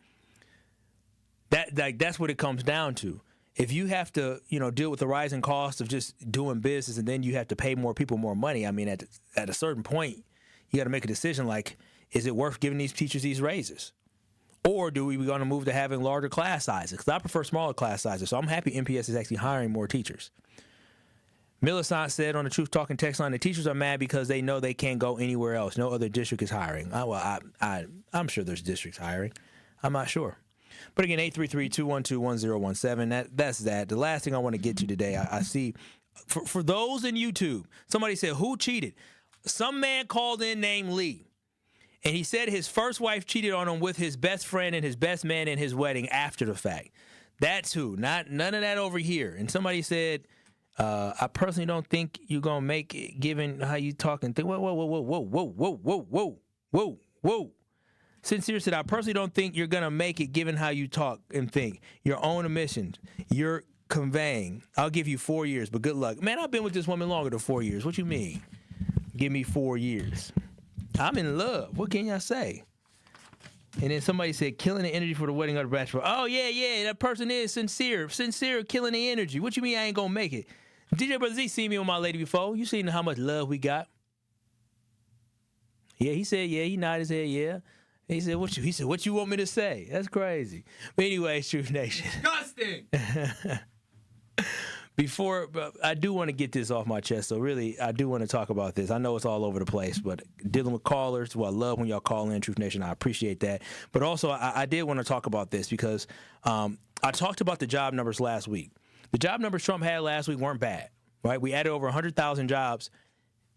That's what it comes down to. If you have to, deal with the rising cost of just doing business, and then you have to pay more people more money, I mean, at a certain point, you got to make a decision like, is it worth giving these teachers these raises? Or do we going to move to having larger class sizes? Because I prefer smaller class sizes. So I'm happy MPS is actually hiring more teachers. Millicent said on the Truth Talking text line, the teachers are mad because they know they can't go anywhere else. No other district is hiring. I'm sure there's districts hiring. I'm not sure. But again, 833-212-1017. That's that. The last thing I want to get to today, I see, for those in YouTube, somebody said, who cheated? Some man called in named Lee, and he said his first wife cheated on him with his best friend and his best man in his wedding after the fact. That's who. None of that over here. And somebody said, I personally don't think you're going to make it given how you talk and think. Whoa. Sincere said, I personally don't think you're going to make it given how you talk and think. Your own omissions. You're conveying. I'll give you 4 years, but good luck. Man, I've been with this woman longer than 4 years. What you mean? Give me 4 years. I'm in love. What can y'all say? And then somebody said, killing the energy for the wedding of the Bachelor. Oh, yeah, that person is sincere, killing the energy. What you mean I ain't gonna make it? DJ Brother Z seen me with my lady before. You seen how much love we got? Yeah, he said, yeah. He nodded his head, yeah. He said, what you want me to say? That's crazy. But anyway, Truth Nation. Disgusting. Before, I do want to get this off my chest, so really, I do want to talk about this. I know it's all over the place, but dealing with callers, well, I love when y'all call in, Truth Nation. I appreciate that. But also, I did want to talk about this because I talked about the job numbers last week. The job numbers Trump had last week weren't bad, right? We added over 100,000 jobs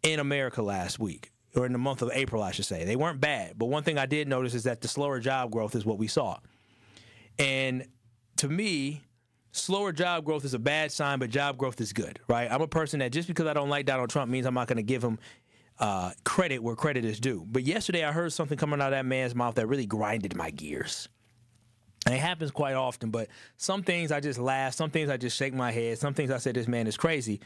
in America last week, or in the month of April, I should say. They weren't bad, but one thing I did notice is that the slower job growth is what we saw. And to me, slower job growth is a bad sign, but job growth is good, right? I'm a person that just because I don't like Donald Trump means I'm not going to give him credit where credit is due. But yesterday I heard something coming out of that man's mouth that really grinded my gears. And it happens quite often, but some things I just laugh, some things I just shake my head, some things I say this man is crazy.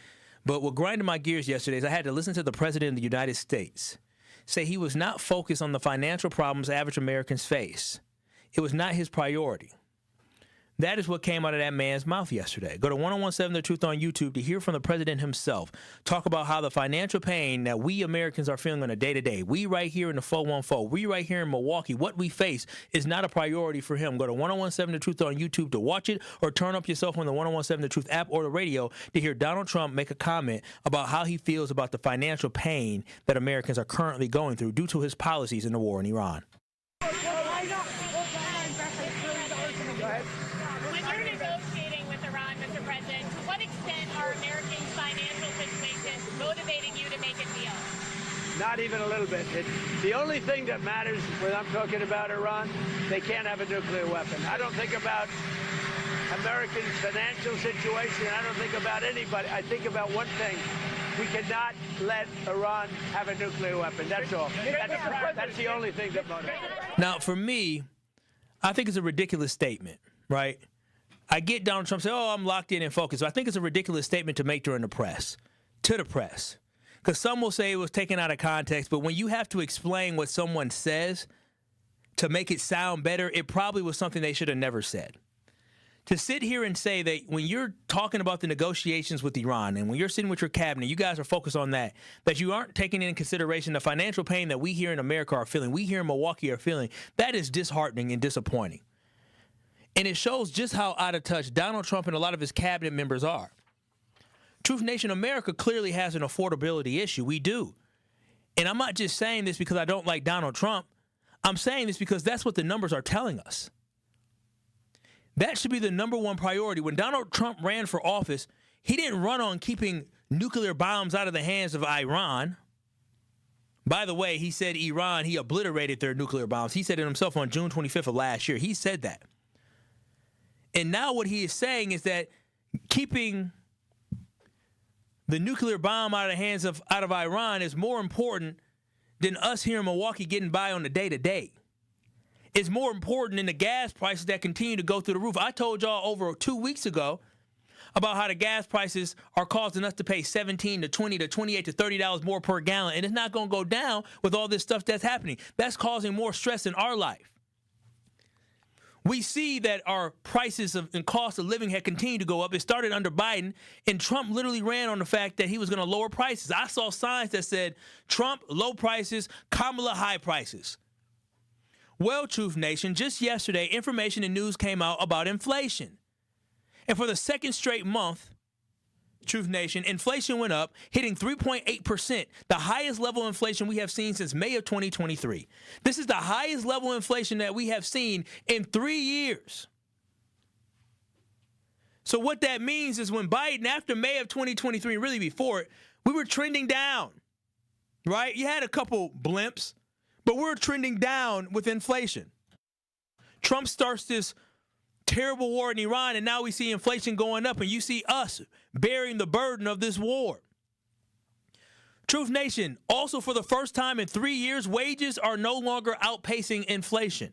But what grinded my gears yesterday is I had to listen to the President of the United States say he was not focused on the financial problems average Americans face. It was not his priority. That is what came out of that man's mouth yesterday. Go to 1017 The Truth on YouTube to hear from the president himself. Talk about how the financial pain that we Americans are feeling on a day-to-day, we right here in the 414, we right here in Milwaukee, what we face is not a priority for him. Go to 1017 The Truth on YouTube to watch it, or turn up yourself on the 1017 The Truth app or the radio to hear Donald Trump make a comment about how he feels about the financial pain that Americans are currently going through due to his policies in the war in Iran. Not even a little bit. The only thing that matters when I'm talking about Iran, they can't have a nuclear weapon. I don't think about American financial situation. I don't think about anybody. I think about one thing. We cannot let Iran have a nuclear weapon. That's all. That's the only thing that motivates. Now, for me, I think it's a ridiculous statement, right? I get Donald Trump say, oh, I'm locked in and focused. I think it's a ridiculous statement to make during the press, to the press. Because some will say it was taken out of context, but when you have to explain what someone says to make it sound better, it probably was something they should have never said. To sit here and say that when you're talking about the negotiations with Iran and when you're sitting with your cabinet, you guys are focused on that you aren't taking into consideration the financial pain that we here in America are feeling, we here in Milwaukee are feeling, that is disheartening and disappointing. And it shows just how out of touch Donald Trump and a lot of his cabinet members are. Truth Nation, America clearly has an affordability issue. We do. And I'm not just saying this because I don't like Donald Trump. I'm saying this because that's what the numbers are telling us. That should be the number one priority. When Donald Trump ran for office, he didn't run on keeping nuclear bombs out of the hands of Iran. By the way, he said Iran, he obliterated their nuclear bombs. He said it himself on June 25th of last year. He said that. And now what he is saying is that keeping the nuclear bomb out of Iran is more important than us here in Milwaukee getting by on the day-to-day. It's more important than the gas prices that continue to go through the roof. I told y'all over 2 weeks ago about how the gas prices are causing us to pay $17 to $20 to $28 to $30 more per gallon, and it's not going to go down with all this stuff that's happening. That's causing more stress in our life. We see that our prices and cost of living had continued to go up. It started under Biden, and Trump literally ran on the fact that he was going to lower prices. I saw signs that said, Trump, low prices, Kamala, high prices. Well, Truth Nation, just yesterday, information and news came out about inflation. And for the second straight month, Truth Nation, inflation went up, hitting 3.8%, the highest level of inflation we have seen since May of 2023. This is the highest level of inflation that we have seen in 3 years. So what that means is when Biden, after May of 2023, and really before it, we were trending down, right? You had a couple blimps, but we're trending down with inflation. Trump starts this terrible war in Iran, and now we see inflation going up, and you see us bearing the burden of this war. Truth Nation, also for the first time in 3 years, wages are no longer outpacing inflation.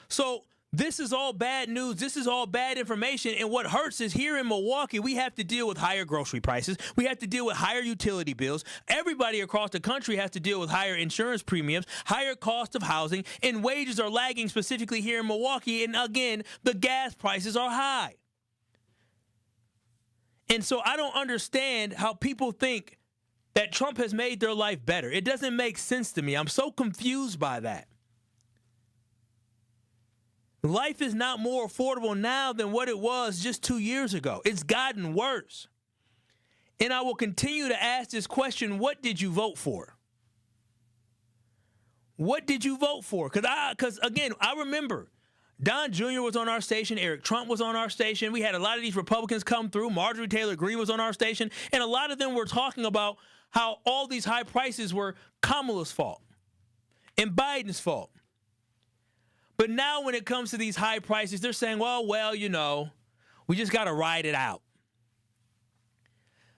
So This is all bad news. This is all bad information. And what hurts is here in Milwaukee, we have to deal with higher grocery prices. We have to deal with higher utility bills. Everybody across the country has to deal with higher insurance premiums, higher cost of housing, and wages are lagging specifically here in Milwaukee. And again, the gas prices are high. And so I don't understand how people think that Trump has made their life better. It doesn't make sense to me. I'm so confused by that. Life is not more affordable now than what it was just 2 years ago. It's gotten worse. And I will continue to ask this question, what did you vote for? What did you vote for? Because again, I remember Don Jr. was on our station. Eric Trump was on our station. We had a lot of these Republicans come through. Marjorie Taylor Greene was on our station. And a lot of them were talking about how all these high prices were Kamala's fault and Biden's fault. But now when it comes to these high prices, they're saying, well, you know, we just got to ride it out.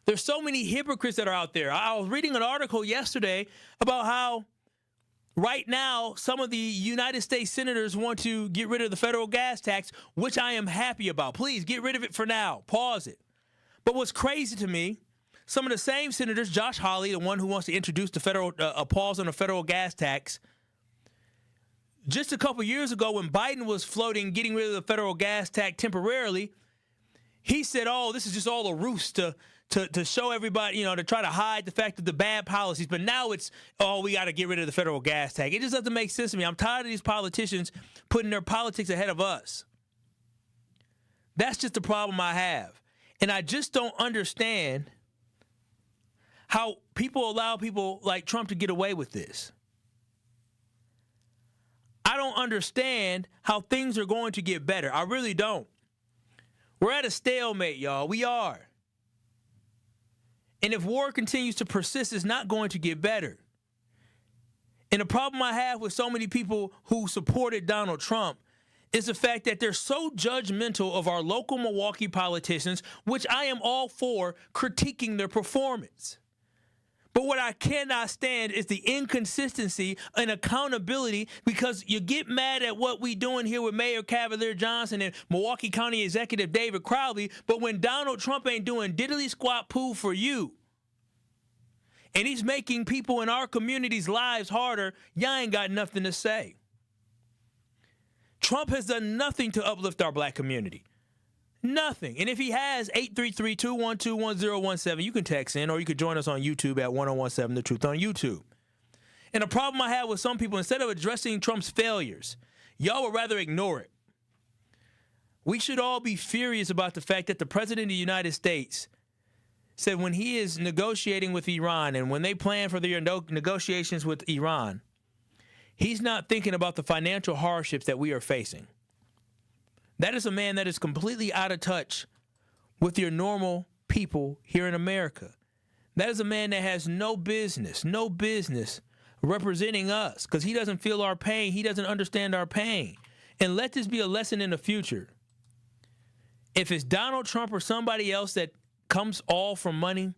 There's so many hypocrites that are out there. I was reading an article yesterday about how right now some of the United States senators want to get rid of the federal gas tax, which I am happy about. Please get rid of it for now. Pause it. But what's crazy to me, some of the same senators, Josh Hawley, the one who wants to introduce the federal a pause on the federal gas tax, just a couple years ago when Biden was floating getting rid of the federal gas tax temporarily, he said, this is just all a ruse to show everybody, to try to hide the fact of the bad policies. But now it's, we got to get rid of the federal gas tax. It just doesn't make sense to me. I'm tired of these politicians putting their politics ahead of us. That's just the problem I have. And I just don't understand how people allow people like Trump to get away with this. I don't understand how things are going to get better. I really don't. We're at a stalemate, y'all. We are. And if war continues to persist, it's not going to get better. And the problem I have with so many people who supported Donald Trump is the fact that they're so judgmental of our local Milwaukee politicians, which I am all for critiquing their performance. But what I cannot stand is the inconsistency and accountability, because you get mad at what we doing here with Mayor Cavalier Johnson and Milwaukee County Executive David Crowley, but when Donald Trump ain't doing diddly squat poo for you, and he's making people in our community's lives harder, y'all ain't got nothing to say. Trump has done nothing to uplift our black community. Nothing. And if he has, 833-212-1017, you can text in, or you could join us on YouTube at 1017 The Truth on YouTube. And the problem I have with some people, instead of addressing Trump's failures, y'all would rather ignore it. We should all be furious about the fact that the President of the United States said when he is negotiating with Iran and when they plan for their negotiations with Iran, he's not thinking about the financial hardships that we are facing. That is a man that is completely out of touch with your normal people here in America. That is a man that has no business representing us, because he doesn't feel our pain. He doesn't understand our pain. And let this be a lesson in the future. If it's Donald Trump or somebody else that comes all from money,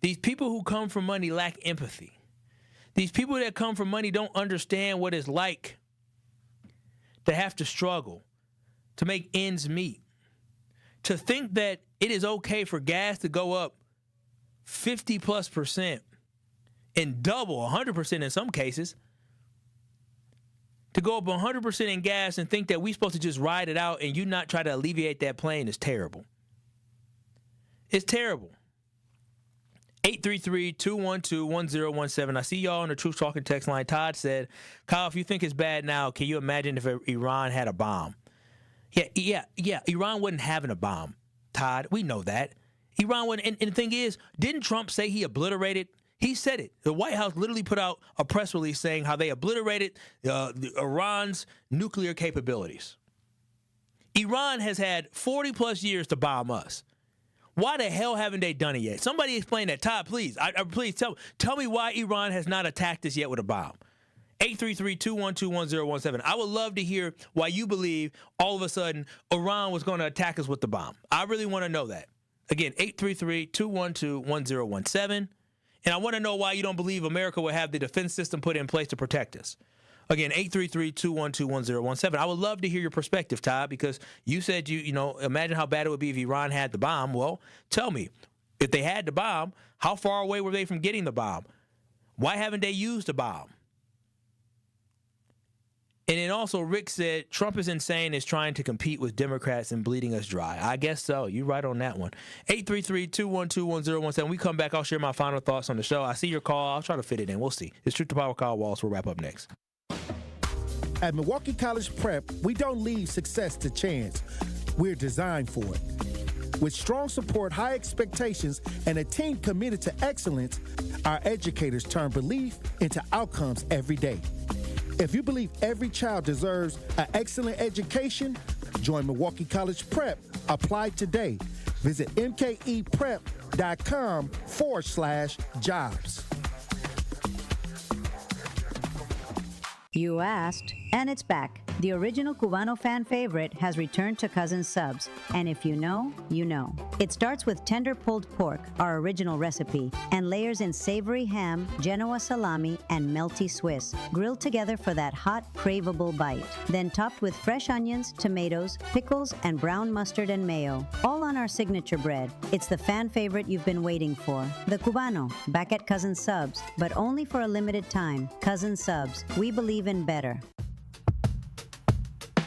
these people who come from money lack empathy. These people that come from money don't understand what it's like to have to struggle, to make ends meet, to think that it is okay for gas to go up 50+% and double 100% in some cases, to go up 100% in gas and think that we're supposed to just ride it out and you not try to alleviate that pain is terrible. It's terrible. 833-212-1017. I see y'all on the Truth Talking text line. Todd said, Kyle, if you think it's bad now, can you imagine if Iran had a bomb? Yeah. Iran wasn't having a bomb, Todd. We know that. Iran wasn't. And the thing is, didn't Trump say he obliterated? He said it. The White House literally put out a press release saying how they obliterated Iran's nuclear capabilities. Iran has had 40+ years to bomb us. Why the hell haven't they done it yet? Somebody explain that. Todd, please. Please tell me why Iran has not attacked us yet with a bomb. 833-212-1017. I would love to hear why you believe all of a sudden Iran was going to attack us with the bomb. I really want to know that. Again, 833-212-1017. And I want to know why you don't believe America will have the defense system put in place to protect us. Again, 833-212-1017. I would love to hear your perspective, Todd, because you said imagine how bad it would be if Iran had the bomb. Well, tell me, if they had the bomb, how far away were they from getting the bomb? Why haven't they used the bomb? And then also, Rick said, Trump is insane, is trying to compete with Democrats and bleeding us dry. I guess so. You're right on that one. 833-212-1017. When we come back, I'll share my final thoughts on the show. I see your call. I'll try to fit it in. We'll see. It's Truth to Power, Kyle Wallace. We'll wrap up next. At Milwaukee College Prep, we don't leave success to chance. We're designed for it. With strong support, high expectations, and a team committed to excellence, our educators turn belief into outcomes every day. If you believe every child deserves an excellent education, join Milwaukee College Prep. Apply today. Visit mkeprep.com/jobs. You asked, and it's back. The original Cubano fan favorite has returned to Cousin Subs, and if you know, you know. It starts with tender pulled pork, our original recipe, and layers in savory ham, Genoa salami, and melty Swiss, grilled together for that hot, craveable bite. Then topped with fresh onions, tomatoes, pickles, and brown mustard and mayo, all on our signature bread. It's the fan favorite you've been waiting for. The Cubano, back at Cousin Subs, but only for a limited time. Cousin Subs, we believe in better.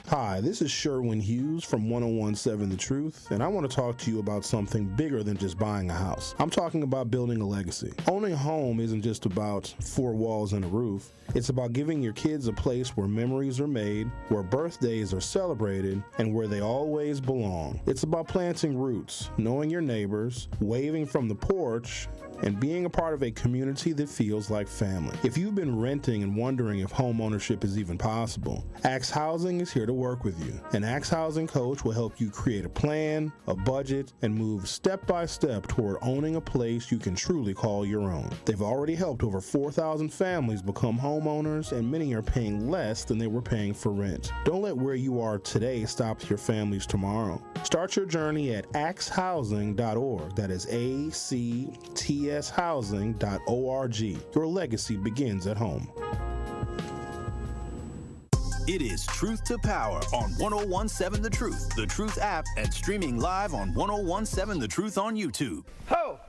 Hi, this is Sherwin Hughes from 1017 The Truth, and I want to talk to you about something bigger than just buying a house. I'm talking about building a legacy. Owning a home isn't just about four walls and a roof. It's about giving your kids a place where memories are made, where birthdays are celebrated, and where they always belong. It's about planting roots, knowing your neighbors, waving from the porch, and being a part of a community that feels like family. If you've been renting and wondering if home ownership is even possible, Axe Housing is here to work with you. An Axe Housing coach will help you create a plan, a budget, and move step by step toward owning a place you can truly call your own. They've already helped over 4,000 families become homeowners, and many are paying less than they were paying for rent. Don't let where you are today stop your families tomorrow. Start your journey at axehousing.org. That is ACTShousing.org. Your legacy begins at home. It is Truth to Power on 1017 The Truth app, and streaming live on 1017 The Truth on YouTube. Ho!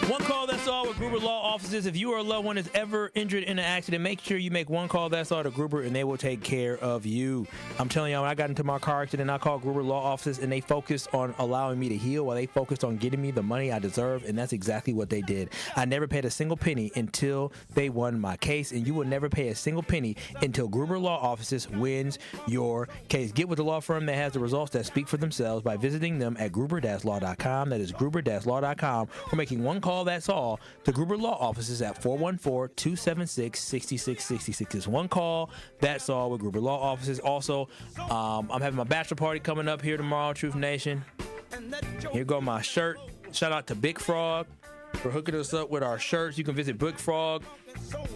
One call, that's all with Gruber Law Offices. If you or a loved one is ever injured in an accident, make sure you make one call, that's all, to Gruber, and they will take care of you. I'm telling y'all, when I got into my car accident, I called Gruber Law Offices, and they focused on allowing me to heal while they focused on getting me the money I deserve, and that's exactly what they did. I never paid a single penny until they won my case, and you will never pay a single penny until Gruber Law Offices wins your case. Get with the law firm that has the results that speak for themselves by visiting them at gruber-law.com. That is gruber-law.com. We're making one call, that's all, to Gruber Law Offices at 414-276-6666. It's one call, that's all, with Gruber Law Offices. Also, I'm having my bachelor party coming up here tomorrow, Truth Nation. Here go my shirt. Shout out to Big Frog for hooking us up with our shirts. You can visit Big Frog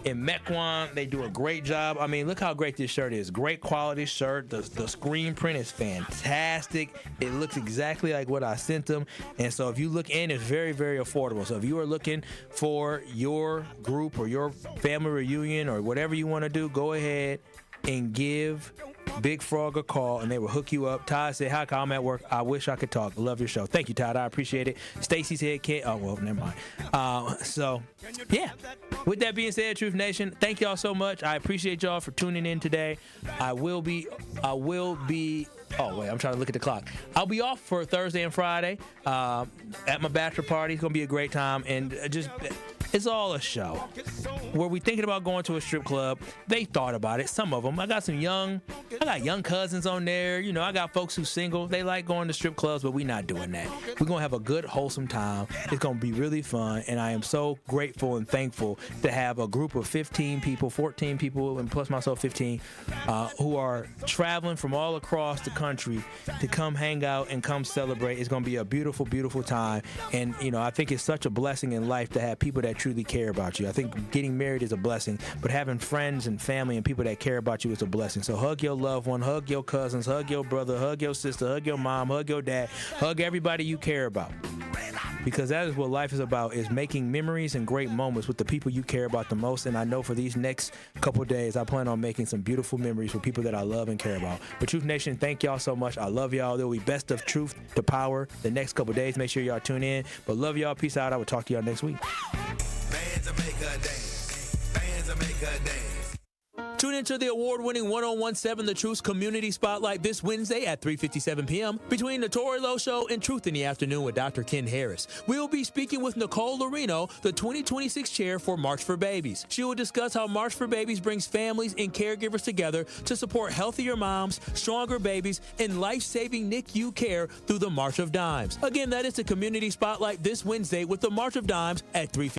in Mequon. They do a great job. I mean, look how great this shirt is. Great quality shirt. The screen print is fantastic. It looks exactly like what I sent them. And so if you look in, it's very, very affordable. So if you are looking for your group or your family reunion or whatever you want to do, go ahead and give Big Frog a call, and they will hook you up. Todd said, hi, Kyle, I'm at work. I wish I could talk. Love your show. Thank you, Todd. I appreciate it. Stacy said, oh, well, never mind. So, yeah. With that being said, Truth Nation, thank y'all so much. I appreciate y'all for tuning in today. I will be, oh, wait, I'm trying to look at the clock. I'll be off for Thursday and Friday at my bachelor party. It's going to be a great time, and it's all a show. Were we thinking about going to a strip club? They thought about it. Some of them. I got young cousins on there. You know, I got folks who's single. They like going to strip clubs, but we're not doing that. We're going to have a good, wholesome time. It's going to be really fun, and I am so grateful and thankful to have a group of 15 people, 14 people, and plus myself 15, who are traveling from all across the country to come hang out and come celebrate. It's going to be a beautiful, beautiful time, and, you know, I think it's such a blessing in life to have people that truly care about you. I think getting married is a blessing, but having friends and family and people that care about you is a blessing. So hug your loved one, hug your cousins, hug your brother, hug your sister, hug your mom, hug your dad, hug everybody you care about. because that is what life is about, is making memories and great moments with the people you care about the most. And I know for these next couple of days, I plan on making some beautiful memories with people that I love and care about. But Truth Nation, thank y'all so much. I love y'all. There will be Best of Truth to Power the next couple of days. Make sure y'all tune in. But love y'all. Peace out. I will talk to y'all next week. Tune into the award-winning 1017 The Truth Community Spotlight this Wednesday at 3:57 p.m. between the Tori Lowe Show and Truth in the Afternoon with Dr. Ken Harris. We will be speaking with Nicole Lorino, the 2026 chair for March for Babies. She will discuss how March for Babies brings families and caregivers together to support healthier moms, stronger babies, and life-saving NICU care through the March of Dimes. Again, that is the Community Spotlight this Wednesday with the March of Dimes at 3:50.